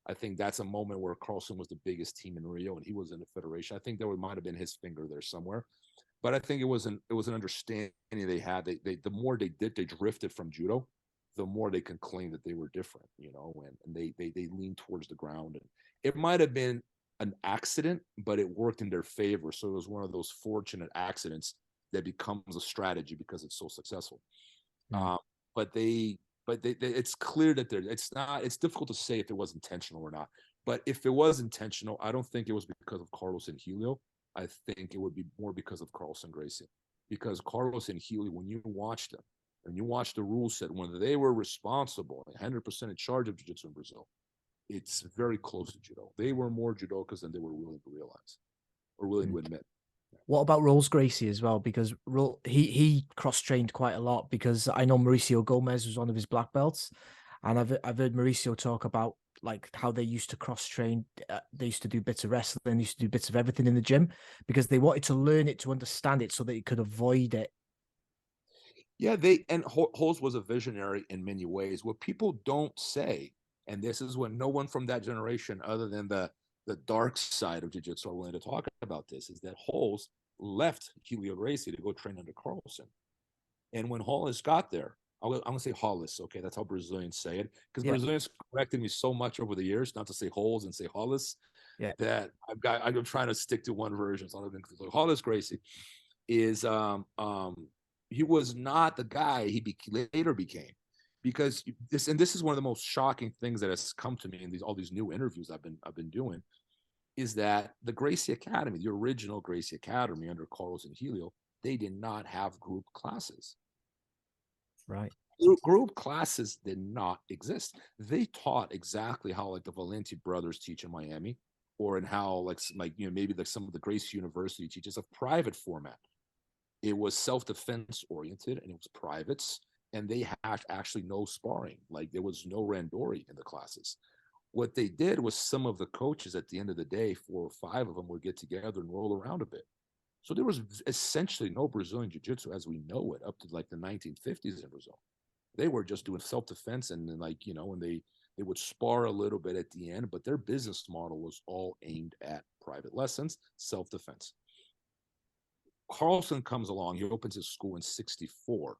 I think that's a moment where Carlson was the biggest team in Rio and he was in the federation. I think there might have been his finger there somewhere, but I think it was an understanding they had. They the more they drifted from judo, the more they can claim that they were different, you know, and they leaned towards the ground. And it might have been an accident, but it worked in their favor. So it was one of those fortunate accidents that becomes a strategy because it's so successful. But it's clear that it's difficult to say if it was intentional or not. But if it was intentional, I don't think it was because of Carlos and Helio. I think it would be more because of Carlson Gracie. Because Carlos and Helio, when you watch them, and you watch the rule set, when they were responsible, 100% in charge of jiu-jitsu in Brazil, it's very close to judo. They were more judokas than they were willing to realize or willing to admit. What about Rolls Gracie as well? Because he cross-trained quite a lot, because I know Mauricio Gomez was one of his black belts, and I've heard Mauricio talk about like how they used to cross-train. They used to do bits of wrestling, they used to do bits of everything in the gym because they wanted to learn it to understand it so that you could avoid it. Yeah, Holz was a visionary in many ways. What people don't say, and this is what no one from that generation, other than the dark side of jiu-jitsu, are willing to talk about this, is that Holz left Helio Gracie to go train under Carlson. And when Hollis got there, I'm going to say Hollis, okay? That's how Brazilians say it. Because Brazilians corrected me so much over the years not to say Holz and say Hollis, that I'm trying to stick to one version. So Hollis Gracie is he was not the guy he later became, because this is one of the most shocking things that has come to me in all these new interviews I've been doing, is that the Gracie Academy, the original Gracie Academy under Carlos and Helio, they did not have group classes. Right. Group classes did not exist. They taught exactly how like the Valenti brothers teach in Miami, or in how like maybe like some of the Gracie University teaches a private format. It was self-defense oriented and it was privates, and they had actually no sparring. Like there was no randori in the classes. What they did was some of the coaches at the end of the day, 4 or 5 of them would get together and roll around a bit. So there was essentially no Brazilian Jiu-Jitsu as we know it up to like the 1950s in Brazil. They were just doing self-defense and then like, you know, and they would spar a little bit at the end, but their business model was all aimed at private lessons, self-defense. Carlson comes along, he opens his school in 64,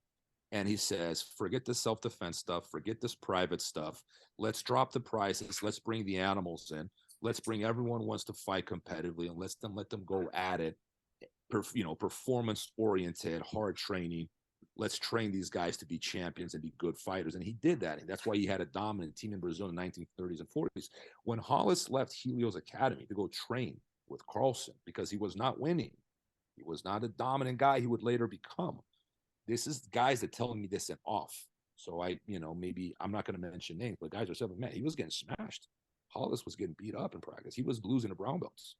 and he says, forget this self-defense stuff, forget this private stuff, let's drop the prices, let's bring the animals in, let's bring everyone who wants to fight competitively, and let them go at it, performance-oriented, hard training. Let's train these guys to be champions and be good fighters. And he did that. And that's why he had a dominant team in Brazil in the 1930s and 40s. When Hollis left Helio's academy to go train with Carlson, because he was not winning, he was not a dominant guy he would later become. This is guys that telling me this and off. So maybe I'm not going to mention names, but guys are saying, man, he was getting smashed. Hollis was getting beat up in practice. He was losing to brown belts.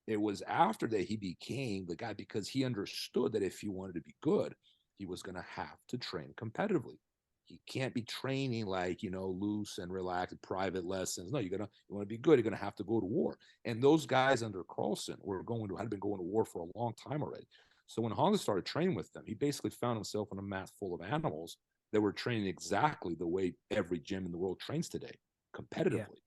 It was after that he became the guy because he understood that if he wanted to be good, he was going to have to train competitively. He can't be training like, loose and relaxed, private lessons. No, you want to be good. You're going to have to go to war. And those guys under Carlson had been going to war for a long time already. So when Hollis started training with them, he basically found himself in a mat full of animals that were training exactly the way every gym in the world trains today, competitively,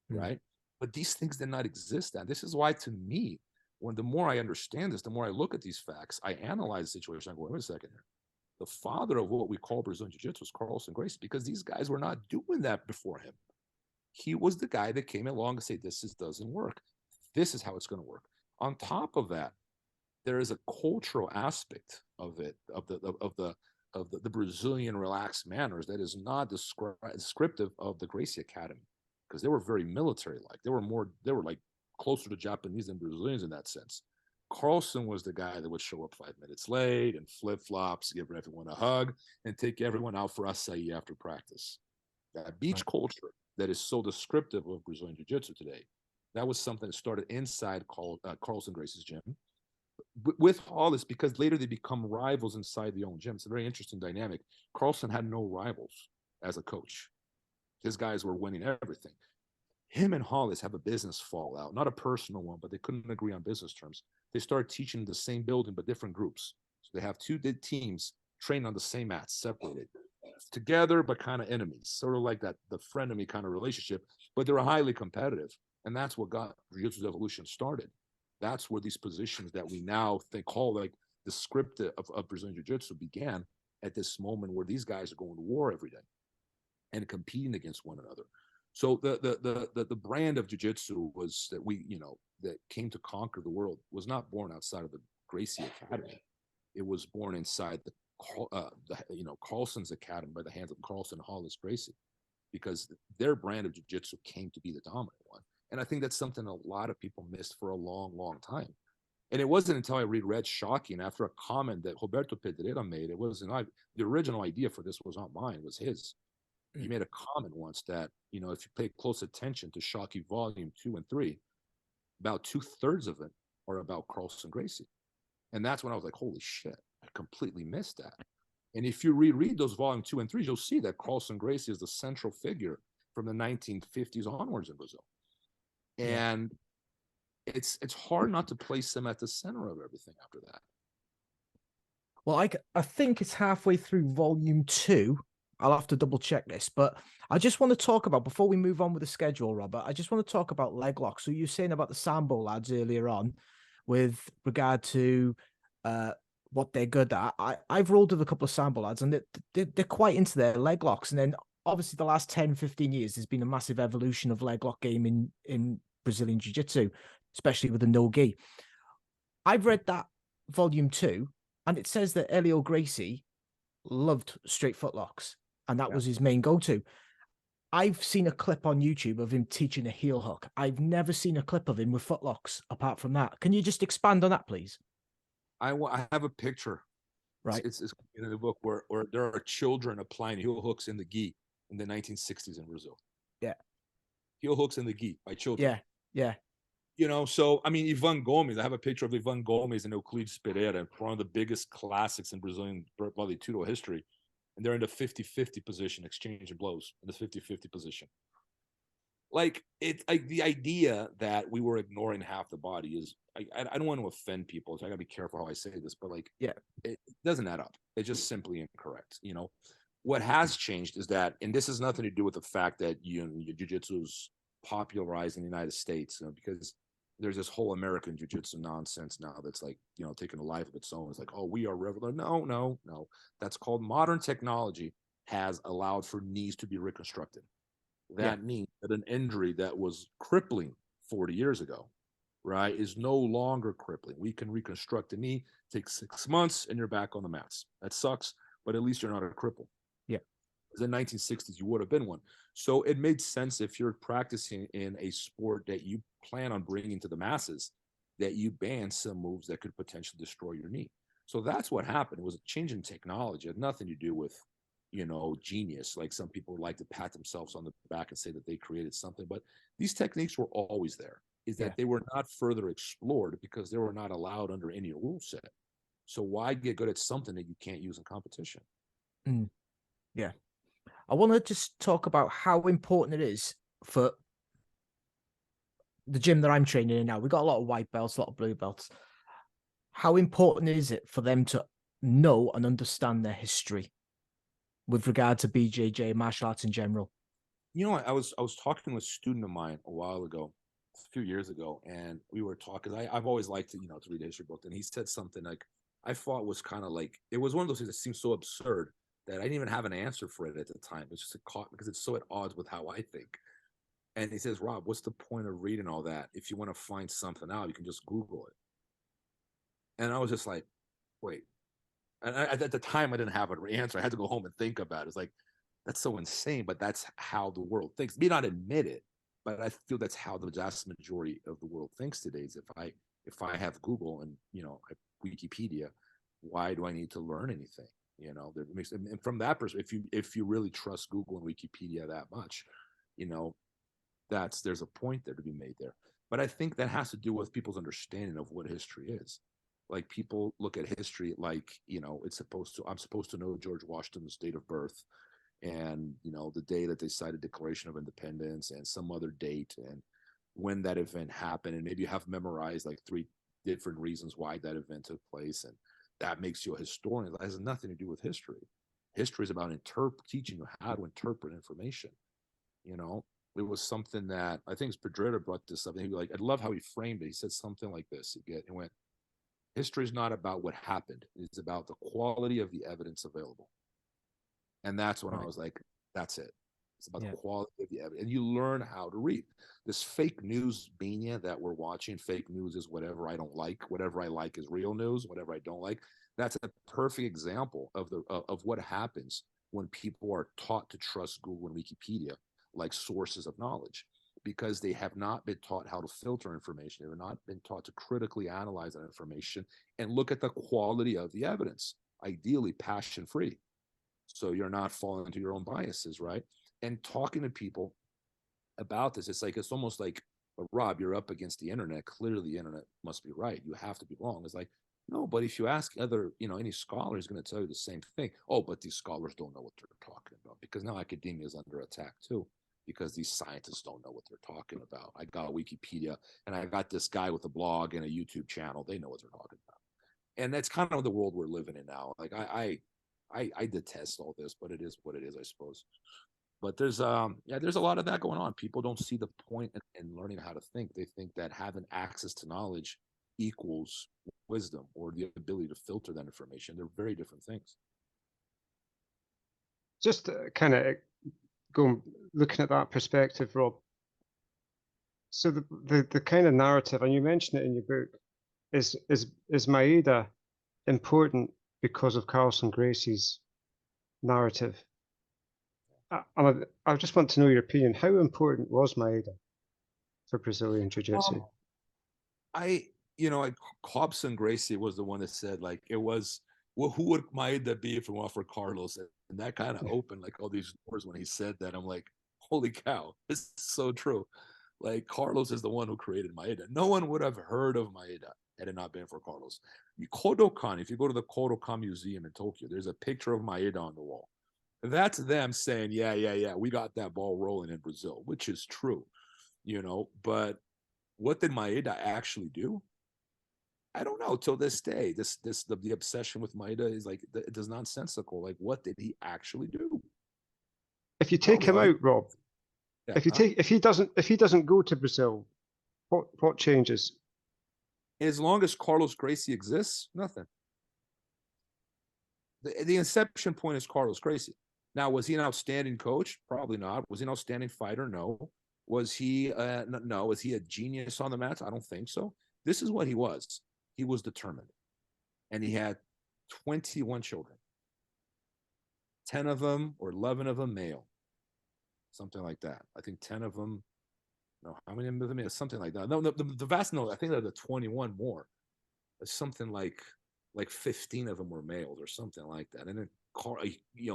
right? But these things did not exist then. This is why, to me, the more I understand this, the more I look at these facts, I analyze the situation. I go, wait a second here. The father of what we call Brazilian Jiu Jitsu was Carlson Gracie, because these guys were not doing that before him. He was the guy that came along and said, this doesn't work. This is how it's going to work. On top of that, there is a cultural aspect of it, of the Brazilian relaxed manners that is not descriptive of the Gracie Academy, because they were very military-like. They were like closer to Japanese than Brazilians in that sense. Carlson was the guy that would show up 5 minutes late and flip-flops, give everyone a hug, and take everyone out for acai after practice. That beach culture that is so descriptive of Brazilian Jiu-Jitsu today, that was something that started inside Carlson Gracie's gym with Hollis, because later they become rivals inside the own gym. It's a very interesting dynamic. Carlson had no rivals as a coach. His guys were winning everything. Him and Hollis have a business fallout, not a personal one, but they couldn't agree on business terms. They started teaching the same building, but different groups. So they have two teams trained on the same mats, separated together, but kind of enemies, sort of like that, the frenemy kind of relationship, but they were highly competitive. And that's what got Jiu-Jitsu's evolution started. That's where these positions that we now call like the script of Brazilian Jiu-Jitsu began, at this moment where these guys are going to war every day and competing against one another. So the brand of jiu-jitsu was that that came to conquer the world was not born outside of the Gracie Academy. It was born inside Carlson's Academy by the hands of Carlson, Hollis, Gracie, because their brand of jiu-jitsu came to be the dominant one. And I think that's something a lot of people missed for a long, long time. And it wasn't until I reread Shocking after a comment that Roberto Pedreira made. It wasn't the original idea for this was not mine, it was his. He made a comment once that, if you pay close attention to Shockey Volume 2 and 3, about 2/3 of it are about Carlson Gracie. And that's when I was like, holy shit, I completely missed that. And if you reread those Volume 2 and 3, you'll see that Carlson Gracie is the central figure from the 1950s onwards in Brazil. And it's hard not to place them at the center of everything after that. Well, I think it's halfway through Volume 2. I'll have to double check this, but I just want to talk about, before we move on with the schedule, Robert, I just want to talk about leg locks. So you were saying about the Sambo lads earlier on with regard to what they're good at. I've rolled with a couple of Sambo lads and they're quite into their leg locks. And then obviously the last 10, 15 years, there's been a massive evolution of leg lock game in Brazilian Jiu-Jitsu, especially with the no-gi. I've read that Volume 2, and it says that Helio Gracie loved straight footlocks, and that was his main go-to. I've seen a clip on YouTube of him teaching a heel hook. I've never seen a clip of him with footlocks apart from that. Can you just expand on that, please? I have a picture. Right. It's in the book where there are children applying heel hooks in the gi in the 1960s in Brazil. Yeah. Heel hooks in the gi by children. Yeah. So, I mean, Ivan Gomes, I have a picture of Ivan Gomes and Euclides Pereira, one of the biggest classics in Brazilian Vale Tudo history. And they're in the 50-50 position, exchanging blows in the 50-50 position. Like, it's like the idea that we were ignoring half the body is, I don't want to offend people, so I gotta be careful how I say this, but it doesn't add up. It's just simply incorrect. What has changed is that, and this has nothing to do with the fact that jiu-jitsu is popularized in the United States, because there's this whole American jiu-jitsu nonsense now that's taking a life of its own. It's like, oh, we are revolutionary. No. That's called modern technology has allowed for knees to be reconstructed. That means that an injury that was crippling 40 years ago, right, is no longer crippling. We can reconstruct a knee, take 6 months, and you're back on the mats. That sucks, but at least you're not a cripple. Yeah. In the 1960s, you would have been one. So it made sense, if you're practicing in a sport that you plan on bringing to the masses, that you ban some moves that could potentially destroy your knee. So that's what happened. It was a change in technology. It had nothing to do with, genius. Like some people like to pat themselves on the back and say that they created something, but these techniques were always there. is Yeah. that they were not further explored because they were not allowed under any rule set. So why get good at something that you can't use in competition? Yeah. I want to just talk about how important it is for the gym that I'm training in now. We've got a lot of white belts, a lot of blue belts. How important is it for them to know and understand their history with regard to BJJ, martial arts in general? You know, I was talking with a student of mine a while ago, a few years ago, and we were talking. I've always liked to to read a history book, and he said something like I thought was kind of like it was one of those things that seemed so absurd that I didn't even have an answer for it at the time. It's just a caught because it's so at odds with how I think. And he says, Rob, what's the point of reading all that? If you want to find something out, you can just Google it. And I was just like, wait. And at the time, I didn't have an answer. I had to go home and think about it. It's like, that's so insane, but that's how the world thinks. Me not admit it, but I feel that's how the vast majority of the world thinks today. Is if I have Google and Wikipedia, why do I need to learn anything? There makes and from that perspective, if you really trust Google and Wikipedia that much, you know, there's a point there to be made there. But I think that has to do with people's understanding of what history is. Like people look at history like, I'm supposed to know George Washington's date of birth and, the day that they signed a Declaration of Independence and some other date and when that event happened. And maybe you have memorized like 3 different reasons why that event took place. And that makes you a historian. That has nothing to do with history. History is about teaching you how to interpret information. It was something that I think Pedrera brought this up. And I love how he framed it. He said something like this. He went, history is not about what happened. It's about the quality of the evidence available. And that's when I was like, that's it. It's about the quality of the evidence. And you learn how to read. This fake news mania that we're watching, fake news is whatever I don't like. Whatever I like is real news. Whatever I don't like. That's a perfect example of what happens when people are taught to trust Google and Wikipedia like sources of knowledge, because they have not been taught how to filter information. They have not been taught to critically analyze that information and look at the quality of the evidence, ideally passion-free. So you're not falling into your own biases, right? And talking to people about this, it's almost like, Rob, you're up against the internet. Clearly the internet must be right. You have to be wrong. It's like, no, but if you ask any scholar is going to tell you the same thing. Oh, but these scholars don't know what they're talking about, because now academia is under attack too, because these scientists don't know what they're talking about. I got Wikipedia and I got this guy with a blog and a YouTube channel. They know what they're talking about. And that's kind of the world we're living in now. Like I detest all this, but it is what it is, I suppose. But there's a lot of that going on. People don't see the point in learning how to think. They think that having access to knowledge equals wisdom or the ability to filter that information. They're very different things. Just kind of looking at that perspective, Rob. So the kind of narrative, and you mentioned it in your book, is Maeda important because of Carlson Gracie's narrative? And I just want to know your opinion. How important was Maeda for Brazilian Jiu-Jitsu? Carlson Gracie was the one that said, like, it was, well, who would Maeda be if it weren't for Carlos? And that kind of opened like all these doors when he said that. I'm like, holy cow, this is so true. Like, Carlos is the one who created Maeda. No one would have heard of Maeda had it not been for Carlos. Kodokan, if you go to the Kodokan Museum in Tokyo, there's a picture of Maeda on the wall. That's them saying, yeah, we got that ball rolling in Brazil, which is true, but what did Maeda actually do? I don't know. Till this day, the obsession with Maeda is like, it is nonsensical. Like, what did he actually do? If you take him out, Rob, if he doesn't go to Brazil, what changes? As long as Carlos Gracie exists, nothing. The inception point is Carlos Gracie. Now, was he an outstanding coach? Probably not. Was he an outstanding fighter? No. Was he no? Was he a genius on the mats? I don't think so. This is what he was. He was determined, and he had 21 children. 10 of them or 11 of them male, something like that. I think 10 of them. No, how many of them male? Something like that. No, the vast no. I think they're the 21 more. Something like 15 of them were males or something like that. And then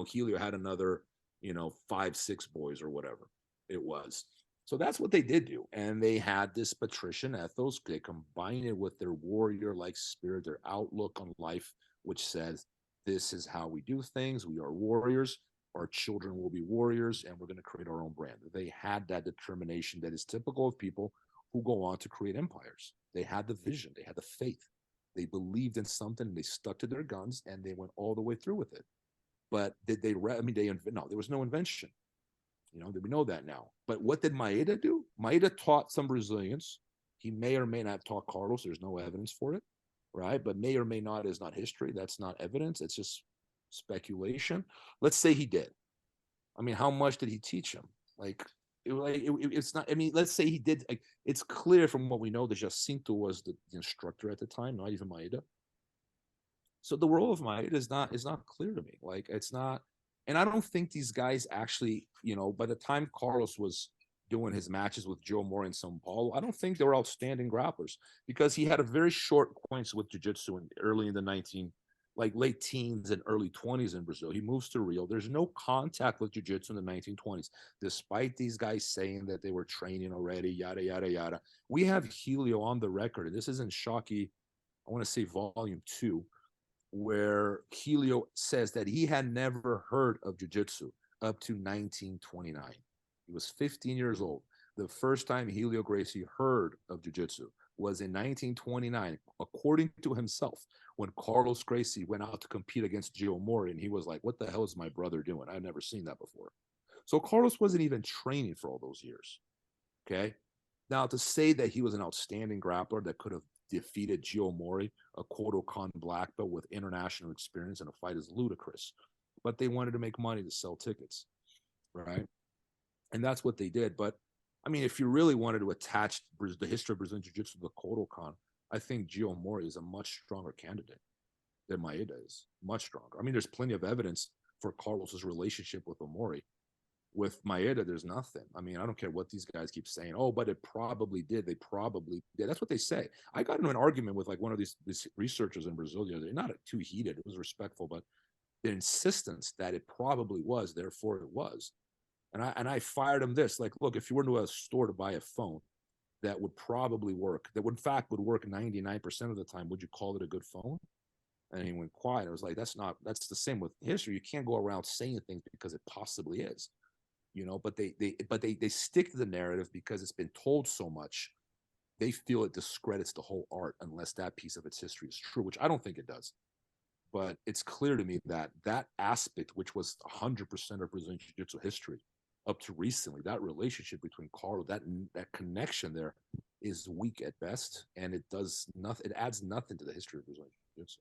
Helio had another 5-6 boys or whatever it was. So that's what they did do. And they had this patrician ethos. They combined it with their warrior-like spirit, their outlook on life, which says, this is how we do things. We are warriors. Our children will be warriors, and we're going to create our own brand. They had that determination that is typical of people who go on to create empires. They had the vision. They had the faith. They believed in something, and they stuck to their guns, and they went all the way through with it. But did they? No, there was no invention. We know that now. But what did Maeda do? Maeda taught some Brazilians. He may or may not have taught Carlos. There's no evidence for it, right? But may or may not is not history. That's not evidence. It's just speculation. Let's say he did. I mean, how much did he teach him? It's not. I mean, let's say he did. It's clear from what we know that Jacinto was the instructor at the time, not even Maeda. So the role of Maeda is not clear to me. It's not. And I don't think these guys actually, by the time Carlos was doing his matches with Joe Moore in Sao Paulo, I don't think they were outstanding grapplers, because he had a very short acquaintance with jiu-jitsu early in the late teens and early 20s in Brazil. He moves to Rio. There's no contact with jiu-jitsu in the 1920s, despite these guys saying that they were training already, yada, yada, yada. We have Helio on the record, and this is in Shockey, I want to say volume 2, where Helio says that he had never heard of jiu-jitsu up to 1929. He was 15 years old. The first time Helio Gracie heard of jiu-jitsu was in 1929, according to himself, when Carlos Gracie went out to compete against Gio Mori, and he was like, what the hell is my brother doing? I've never seen that before. So Carlos wasn't even training for all those years, okay? Now, to say that he was an outstanding grappler that could have defeated Gio Mori, a Kodokan black belt with international experience in a fight, is ludicrous. But they wanted to make money to sell tickets, right? And that's what they did. But I mean, if you really wanted to attach the history of Brazilian Jiu-Jitsu to the Kodokan, I think Gio Mori is a much stronger candidate than Maeda is. Much stronger. I mean, there's plenty of evidence for Carlos's relationship with Omori. With Maeda, there's nothing. I mean, I don't care what these guys keep saying. Oh, but it probably did. They probably did. That's what they say. I got into an argument with one of these researchers in Brazil the other day. Not too heated. It was respectful, but the insistence that it probably was, therefore it was. And I fired him this. Look, if you were to a store to buy a phone that would probably work, that would, in fact would work 99% of the time, would you call it a good phone? And he went quiet. I was like, that's the same with history. You can't go around saying things because it possibly is. But they stick to the narrative because it's been told so much. They feel it discredits the whole art unless that piece of its history is true, which I don't think it does. But it's clear to me that that aspect, which was 100% of Brazilian Jiu-Jitsu history up to recently, that relationship between Carlo, that connection there, is weak at best, and it does nothing. It adds nothing to the history of Brazilian Jiu-Jitsu.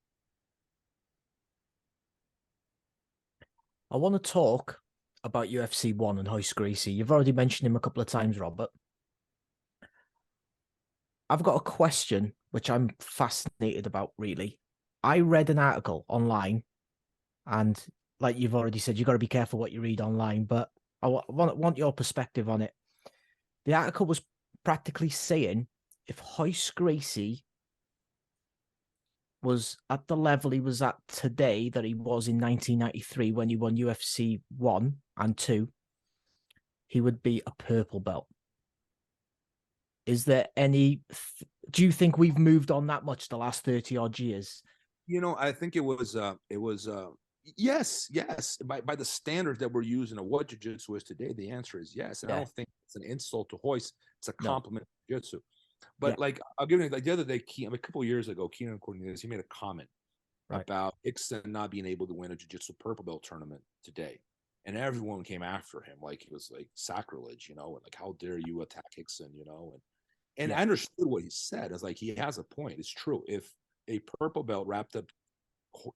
I want to talk about UFC 1 and Royce Gracie. You've already mentioned him a couple of times, Robert. I've got a question which I'm fascinated about, really. I read an article online, and like you've already said, you've got to be careful what you read online, but I want your perspective on it. The article was practically saying if Royce Gracie was at the level he was at today that he was in 1993 when he won UFC 1 and 2, he would be a purple belt. Is there any... do you think we've moved on that much the last 30 odd years? I think it was yes. By the standards that we're using of what jiu-jitsu is today, the answer is yes. And I don't think it's an insult to Royce. It's a compliment to jiu-jitsu. But I'll give you the other day, a couple of years ago, Keenan Cornelius, he made a comment about Hickson not being able to win a jiu-jitsu purple belt tournament today. And everyone came after him like it was like sacrilege, and like, how dare you attack Hickson, and I understood what he said. It's like, he has a point. It's true. If a purple belt wrapped up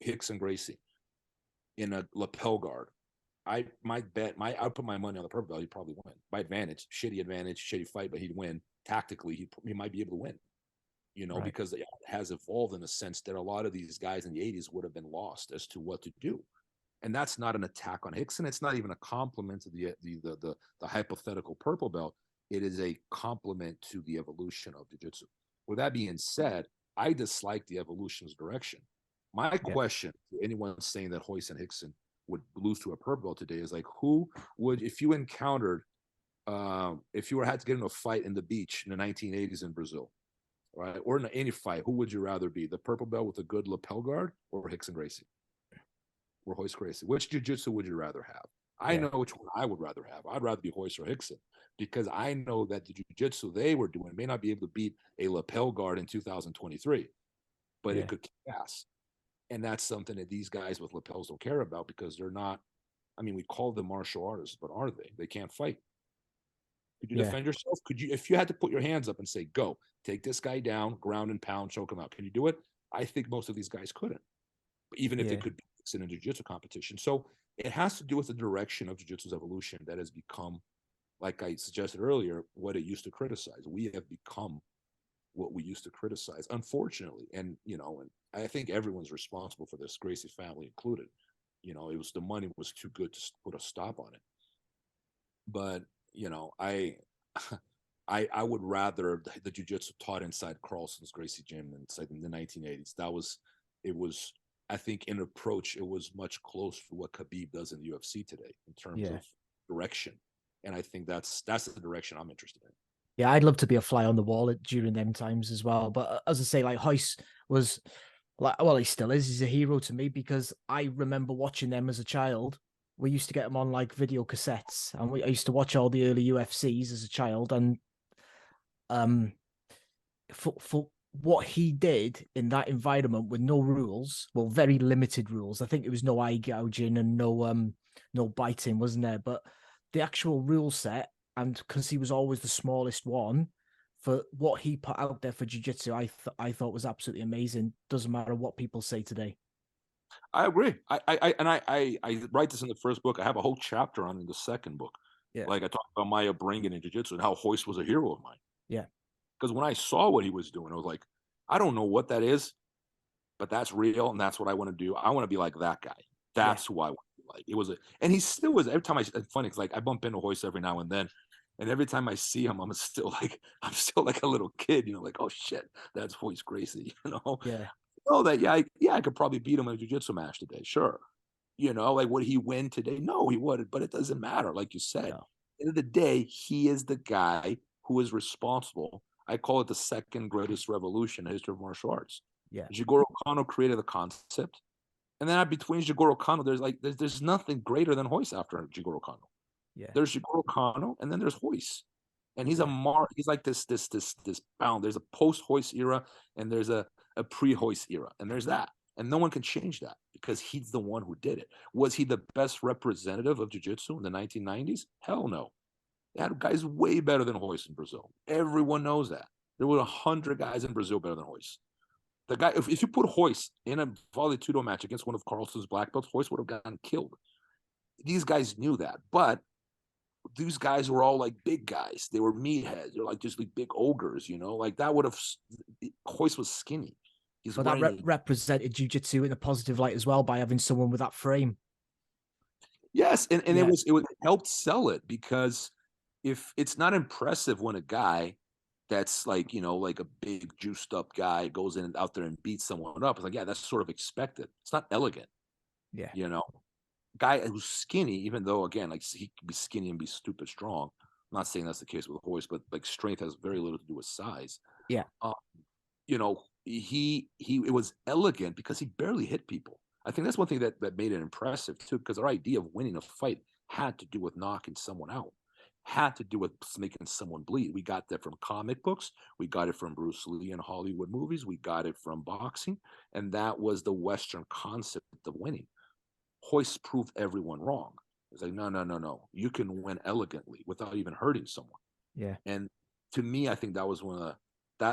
Hickson Gracie in a lapel guard, I might I'd put my money on the purple belt. He'd probably win by advantage, shitty fight, but he'd win. Tactically, he might be able to win, because it has evolved in the sense that a lot of these guys in the 80s would have been lost as to what to do. And that's not an attack on Hickson. It's not even a compliment to the hypothetical purple belt. It is a compliment to the evolution of jiu-jitsu. With that being said, I dislike the evolution's direction. My question to anyone saying that Royce and Hickson would lose to a purple belt today is like, who would, if you encountered if you had to get in a fight in the beach in the 1980s in Brazil, right, or in any fight, who would you rather be? The purple belt with a good lapel guard, or Rickson Gracie, or Royce Gracie? Which jiu-jitsu would you rather have? I know which one I would rather have. I'd rather be Royce or Rickson, because I know that the jiu-jitsu they were doing may not be able to beat a lapel guard in 2023, but it could kick ass. And that's something that these guys with lapels don't care about, because they're not, I mean, we call them martial artists, but are they? They can't fight. Could you defend yourself? Could you, if you had to put your hands up and say, go, take this guy down, ground and pound, choke him out, can you do it? I think most of these guys couldn't, even if they could be in a jiu-jitsu competition. So it has to do with the direction of jiu-jitsu's evolution that has become, like I suggested earlier, what it used to criticize. We have become what we used to criticize, unfortunately. And, you know, and I think everyone's responsible for this, Gracie family included. You know, it was, the money was too good to put a stop on it. But, you know, I would rather the jiu-jitsu taught inside Carlson's Gracie gym in the 1980s. It was, I think, in approach, it was much closer to what Khabib does in the UFC today in terms of direction. And I think that's the direction I'm interested in. Yeah, I'd love to be a fly on the wall during them times as well. But as I say, like, Royce was like, well, he still is. He's a hero to me, because I remember watching them as a child. We used to get them on like video cassettes, and I used to watch all the early UFCs as a child. And for what he did in that environment with no rules, well, very limited rules. I think there was no eye gouging and no biting, wasn't there? But the actual rule set, and because he was always the smallest one, for what he put out there for jiu-jitsu, I thought was absolutely amazing. Doesn't matter what people say today. I agree. I write this in the first book. I have a whole chapter on it in the second book. Yeah. Like I talk about my upbringing in jiu-jitsu and how Royce was a hero of mine. Yeah. Because when I saw what he was doing, I was like, I don't know what that is, but that's real, and that's what I want to do. I want to be like that guy. That's who I want to be like. It was and he still was. Every time it's funny, it's like I bump into Royce every now and then, and every time I see him, I'm still like a little kid, you know, like, oh shit, that's Royce Gracie, you know. Yeah. Oh, that I could probably beat him in a jiu-jitsu match today, sure. You know, like, would he win today? No, he wouldn't, but it doesn't matter. Like you said, No. at the end of the day, he is the guy who is responsible. I call it the second greatest revolution in the history of martial arts. Yeah. Jigoro Kano created the concept, and then between Jigoro Kano, there's nothing greater than Royce after Jigoro Kano. Yeah. There's Jigoro Kano, and then there's Royce, and he's he's like this bound. There's a post Royce era, and there's a pre Royce era, and there's that, and no one can change that because he's the one who did it. Was he the best representative of jiu-jitsu in the 1990s? Hell no. They had guys way better than Royce in Brazil. Everyone knows that. There were 100 guys in Brazil better than Royce. The guy, if you put Royce in a Vale Tudo match against one of Carlson's black belts, Royce would have gotten killed. These guys knew that, but these guys were all like big guys. They were meatheads. They're like just like big ogres, you know. Like that would have. Royce was skinny. But that represented jiu-jitsu in a positive light as well by having someone with that frame. Yes, and it helped sell it, because if it's not impressive when a guy that's like, you know, like a big juiced up guy goes in out there and beats someone up, it's like, yeah, that's sort of expected. It's not elegant. Yeah. You know, guy who's skinny, even though again, like he could be skinny and be stupid strong. I'm not saying that's the case with Royce, but like strength has very little to do with size. Yeah. You know, it was elegant because he barely hit people. I think that's one thing that made it impressive too, because our idea of winning a fight had to do with knocking someone out, had to do with making someone bleed. We got that from comic books. We got it from Bruce Lee and Hollywood movies. We got it from boxing. And that was the Western concept of winning. Royce proved everyone wrong. It's like, no. You can win elegantly without even hurting someone. Yeah. And to me, I think that was what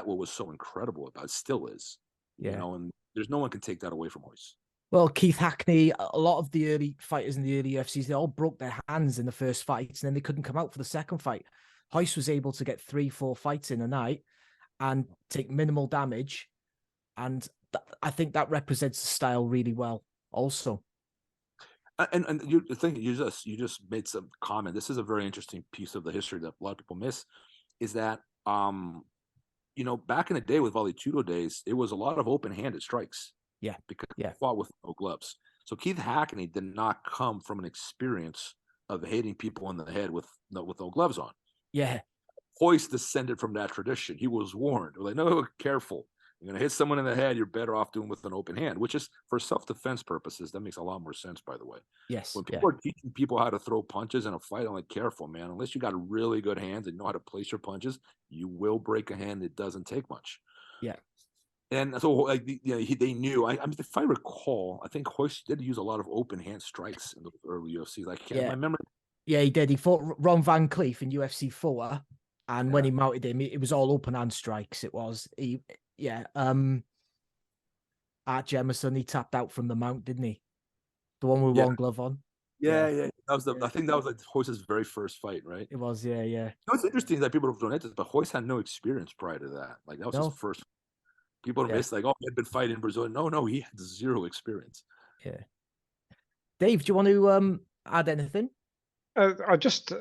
was so incredible about it, still is. Yeah. You know, and there's no one can take that away from Royce. Well, Keith Hackney, a lot of the early fighters in the early UFCs, they all broke their hands in the first fights, and then they couldn't come out for the second fight. Royce was able to get 3-4 fights in a night and take minimal damage. And I think that represents the style really well also. And the thing you just made some comment. This is a very interesting piece of the history that a lot of people miss, is that you know, back in the day with Vale Tudo days, it was a lot of open-handed strikes. Yeah, because he fought with no gloves. So Keith Hackney did not come from an experience of hitting people in the head with no gloves on. Yeah. Hoist descended from that tradition. He was warned. Like, no, careful. You're going to hit someone in the head. You're better off doing with an open hand, which is for self-defense purposes. That makes a lot more sense, by the way. Yes. When Yeah. people are teaching people how to throw punches in a fight, I'm like, careful, man. Unless you got really good hands and know how to place your punches, you will break a hand. It doesn't take much. Yeah. And so, like, they knew. I mean, if I recall, I think Hoist did use a lot of open hand strikes in the early UFCs. I can't remember. Yeah, he did. He fought Ron Van Cleef in UFC 4, and when he mounted him, it was all open hand strikes. It was Art Jemison, he tapped out from the mount, didn't he? The one with one glove on. Yeah. That was I think that was like Hoist's very first fight, right? It was, yeah. You know, it's interesting that people don't know this, but Hoist had no experience prior to that. Like, that was his first. People miss, like, oh, he had been fighting in Brazil. No, he had zero experience. Yeah. Dave, do you want to add anything? I just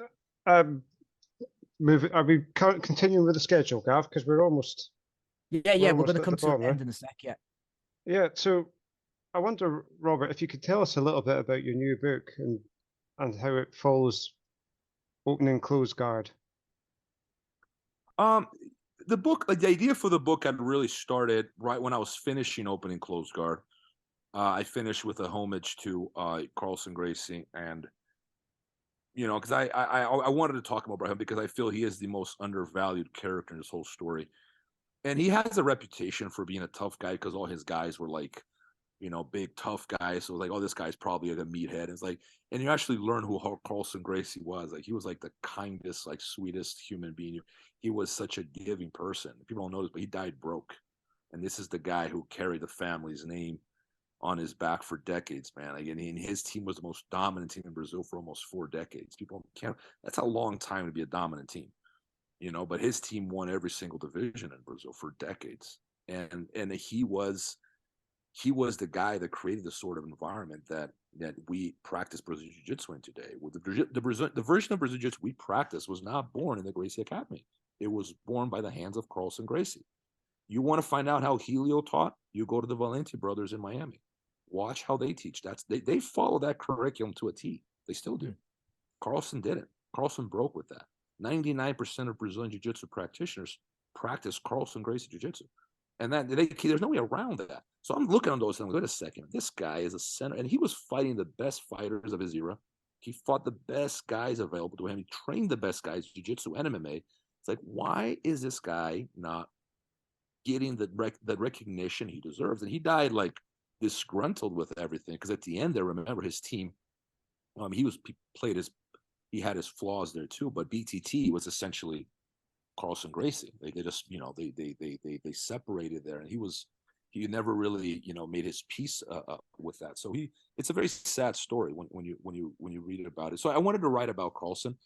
move it. Are we continuing with the schedule, Gav? Because we're almost. We're going to come to an end in a sec. Yeah. So I wonder, Robert, if you could tell us a little bit about your new book and how it follows open and close guard. The book, like, the idea for the book had really started right when I was finishing Open and Close Guard. I finished with a homage to Carlson Gracie, and because I wanted to talk about him because I feel he is the most undervalued character in this whole story, and he has a reputation for being a tough guy because all his guys were like, big tough guys. So like, oh, this guy's probably like a meathead. And it's like, and you actually learn who Carlson Gracie was. Like, he was like the kindest, like, sweetest human being. He was such a giving person. People don't know this, but he died broke. And this is the guy who carried the family's name on his back for decades, man. Like, and his team was the most dominant team in Brazil for almost 4 decades. People can't. That's a long time to be a dominant team, But his team won every single division in Brazil for decades, and he was the guy that created the sort of environment that we practice Brazilian Jiu Jitsu in today. Well, the version of Brazilian Jiu Jitsu we practice was not born in the Gracie Academy. It was born by the hands of Carlson Gracie. You want to find out how Helio taught? You go to the Valente brothers in Miami. Watch how they teach. They follow that curriculum to a T. They still do. Carlson didn't. Carlson broke with that. 99% of Brazilian Jiu Jitsu practitioners practice Carlson Gracie Jiu Jitsu. And that there's no way around that. So I'm looking on those things. Wait a second. This guy is a center, and he was fighting the best fighters of his era. He fought the best guys available to him. He trained the best guys, jiu-jitsu and MMA. It's like, why is this guy not getting the recognition he deserves? And he died like disgruntled with everything, because at the end there, remember his team. He had his flaws there too, but BTT was essentially Carlson Gracie. They just, they separated there, and he never really, made his peace with that. So it's a very sad story when you read about it. So I wanted to write about Carlson.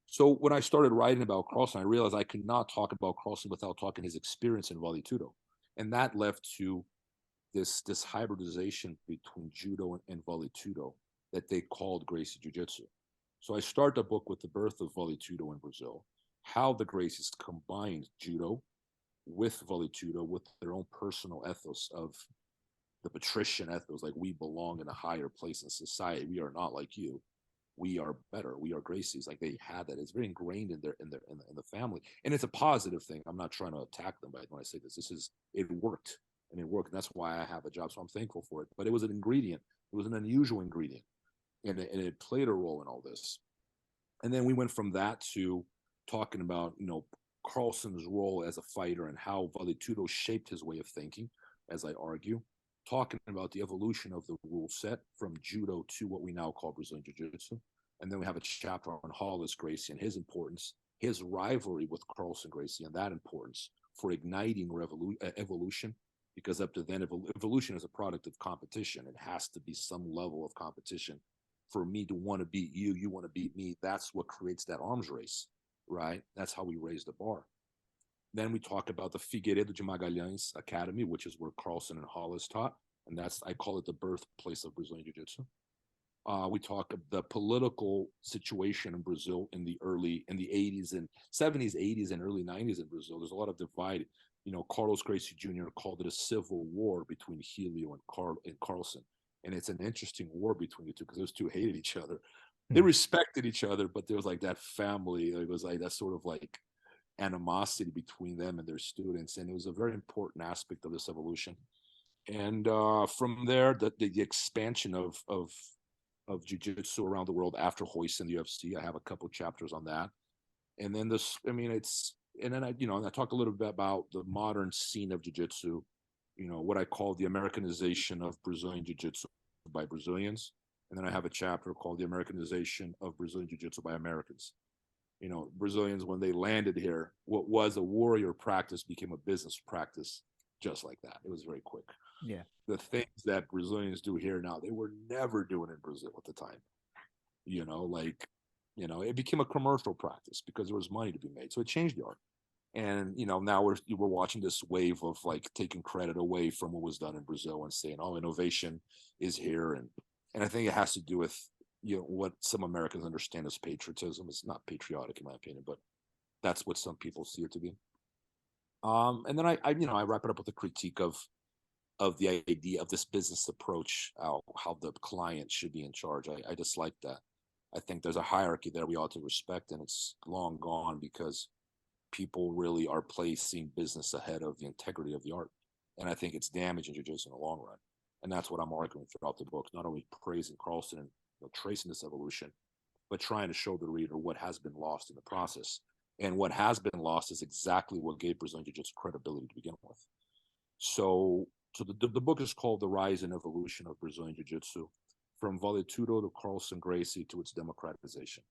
So when I started writing about Carlson, I realized I could not talk about Carlson without talking his experience in Vale Tudo, and that led to this hybridization between judo and Vale Tudo that they called Gracie Jiu-Jitsu. So I start the book with the birth of Vale Tudo in Brazil, how the Gracies combined judo with Vale Tudo, with their own personal ethos of the patrician ethos, like, we belong in a higher place in society. We are not like you. We are better. We are Gracies. Like, they had that. It's very ingrained in the family, and it's a positive thing. I'm not trying to attack them, but when I say this, it worked, and it worked, and that's why I have a job. So I'm thankful for it. But it was an ingredient. It was an unusual ingredient, and it played a role in all this. And then we went from that to talking about, Carlson's role as a fighter and how Vale Tudo shaped his way of thinking, as I argue, talking about the evolution of the rule set from judo to what we now call Brazilian Jiu-Jitsu. And then we have a chapter on Hollis Gracie and his importance, his rivalry with Carlson Gracie, and that importance for igniting evolution, because up to then, evolution is a product of competition. It has to be some level of competition. For me to want to beat you, you want to beat me. That's what creates that arms race, right? That's how we raise the bar. Then we talk about the Figueiredo de Magalhães Academy, which is where Carlson and Hollis taught, and I call it the birthplace of Brazilian Jiu-Jitsu. We talk of the political situation in Brazil in the 80s and 70s, 80s, and early 90s in Brazil. There's a lot of divide. Carlos Gracie Jr. called it a civil war between Helio and Carlson. And it's an interesting war between the two, because those two hated each other. They respected each other, but there was like that family. It was like that sort of like animosity between them and their students, and it was a very important aspect of this evolution. And from there, the expansion of jiu-jitsu around the world after Hoist and the UFC. I have a couple chapters on that. And then this, I mean, and then I talked a little bit about the modern scene of jiu-jitsu, what I call the Americanization of Brazilian jiu-jitsu by Brazilians. And then I have a chapter called the Americanization of Brazilian jiu-jitsu by Americans. Brazilians, when they landed here, what was a warrior practice became a business practice just like that. It was very quick. Yeah. The things that Brazilians do here now, they were never doing in Brazil at the time. It became a commercial practice because there was money to be made. So it changed the art. And, now we're watching this wave of like taking credit away from what was done in Brazil and saying, oh, innovation is here. And I think it has to do with, what some Americans understand as patriotism. It's not patriotic in my opinion, but that's what some people see it to be. And then I wrap it up with a critique of the idea of this business approach, how the client should be in charge. I dislike that. I think there's a hierarchy there we ought to respect, and it's long gone because people really are placing business ahead of the integrity of the art. And I think it's damaging jiu-jitsu in the long run. And that's what I'm arguing throughout the book, not only praising Carlson and tracing this evolution, but trying to show the reader what has been lost in the process. And what has been lost is exactly what gave Brazilian jiu-jitsu credibility to begin with. So the book is called The Rise and Evolution of Brazilian Jiu-Jitsu, from Vale Tudo to Carlson Gracie to its democratization.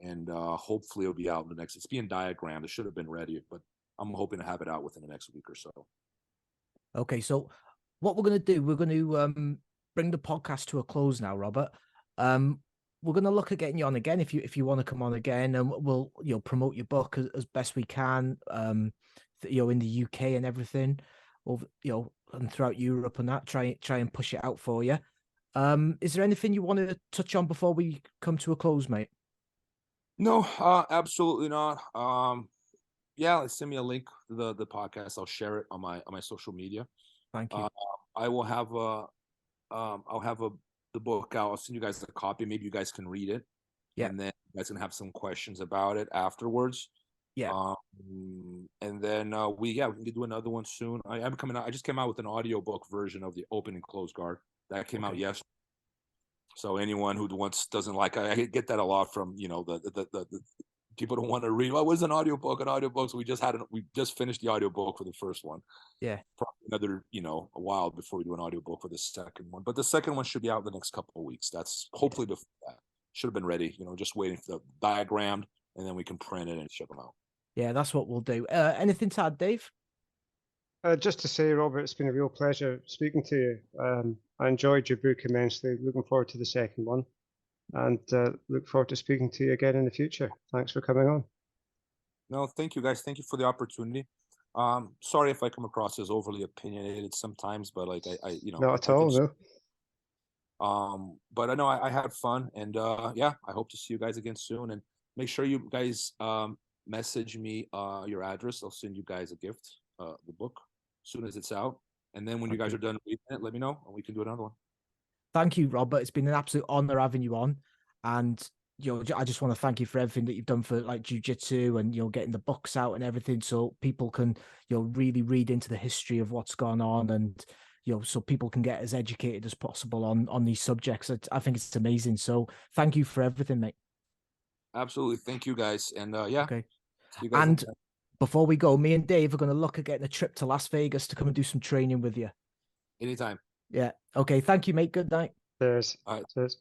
And hopefully it'll be out in the next, it's being diagrammed. It should have been ready, but I'm hoping to have it out within the next week or so. Okay, so what we're going to do, we're going to bring the podcast to a close now, Robert. We're going to look at getting you on again if you want to come on again, and we'll promote your book as best we can, in the UK and everything, over and throughout Europe and that. Try and push it out for you. Is there anything you want to touch on before we come to a close, mate? No, absolutely not. Yeah, send me a link to the podcast. I'll share it on my social media. Thank you. I will have the book out. I'll send you guys a copy. Maybe you guys can read it. Yeah. And then you guys can have some questions about it afterwards. Yeah. And then we can do another one soon. I'm coming out. I just came out with an audiobook version of the open and closed guard that came out yesterday. So anyone who doesn't like, I get that a lot from the people don't want to read. Well, what is an audiobook? An audiobook. So we just finished the audiobook for the first one. Yeah. Probably another a while before we do an audiobook for the second one. But the second one should be out in the next couple of weeks. That's hopefully before that. Should have been ready. Just waiting for the diagrammed, and then we can print it and ship them out. Yeah, that's what we'll do. Anything to add, Dave? Just to say, Robert, it's been a real pleasure speaking to you. I enjoyed your book immensely. Looking forward to the second one, and look forward to speaking to you again in the future. Thanks for coming on. No, thank you, guys. Thank you for the opportunity. Sorry if I come across as overly opinionated sometimes, but like I not at all, no. But I know I had fun, and I hope to see you guys again soon. And make sure you guys message me your address. I'll send you guys a gift, the book, as soon as it's out. And then when you guys are done reading it, let me know, and we can do another one. Thank you, Robert. It's been an absolute honor having you on, and I just want to thank you for everything that you've done for like jiu-jitsu and getting the books out and everything, so people can really read into the history of what's gone on, and so people can get as educated as possible on these subjects. I think it's amazing. So thank you for everything, mate. Absolutely, thank you guys, and okay. You guys and before we go, me and Dave are going to look at getting a trip to Las Vegas to come and do some training with you. Anytime. Yeah. Okay. Thank you, mate. Good night. Cheers. All right. Cheers.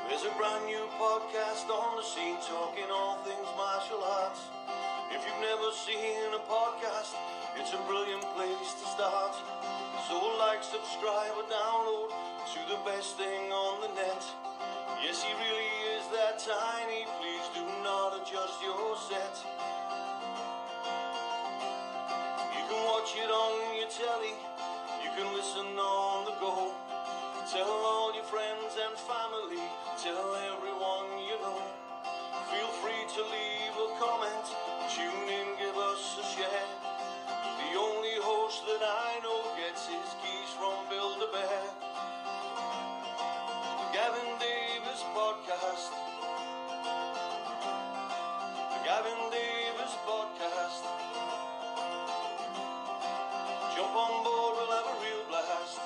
There's a brand new podcast on the scene, talking all things martial arts. If you've never seen a podcast, it's a brilliant place to start. So like, subscribe, or download to the best thing on the net. Yes, he really is that tiny. Please do not adjust your set. You can watch it on your telly, you can listen on the go. Tell all your friends and family, tell everyone you know. Feel free to leave a comment, tune in, give us a share. The only host that I know gets his keys from Build-A-Bear. The Gavin Davis Podcast. The Gavin Davis Podcast. Jump on board, we'll have a real blast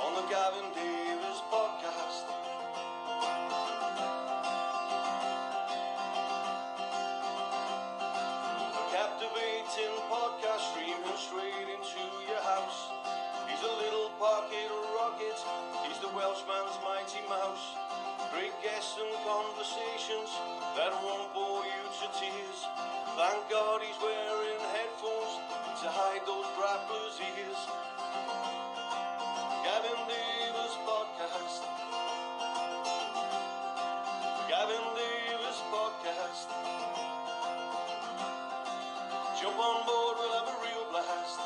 on the Gavin Davis Podcast. A captivating podcast streaming straight into your house. He's a little pocket rocket, he's the Welshman's mighty mouse. Great guests and conversations that won't bore you to tears. Thank God he's wearing headphones to hide those grapplers' ears. Gavin Davis Podcast. Gavin Davis Podcast. Jump on board, we'll have a real blast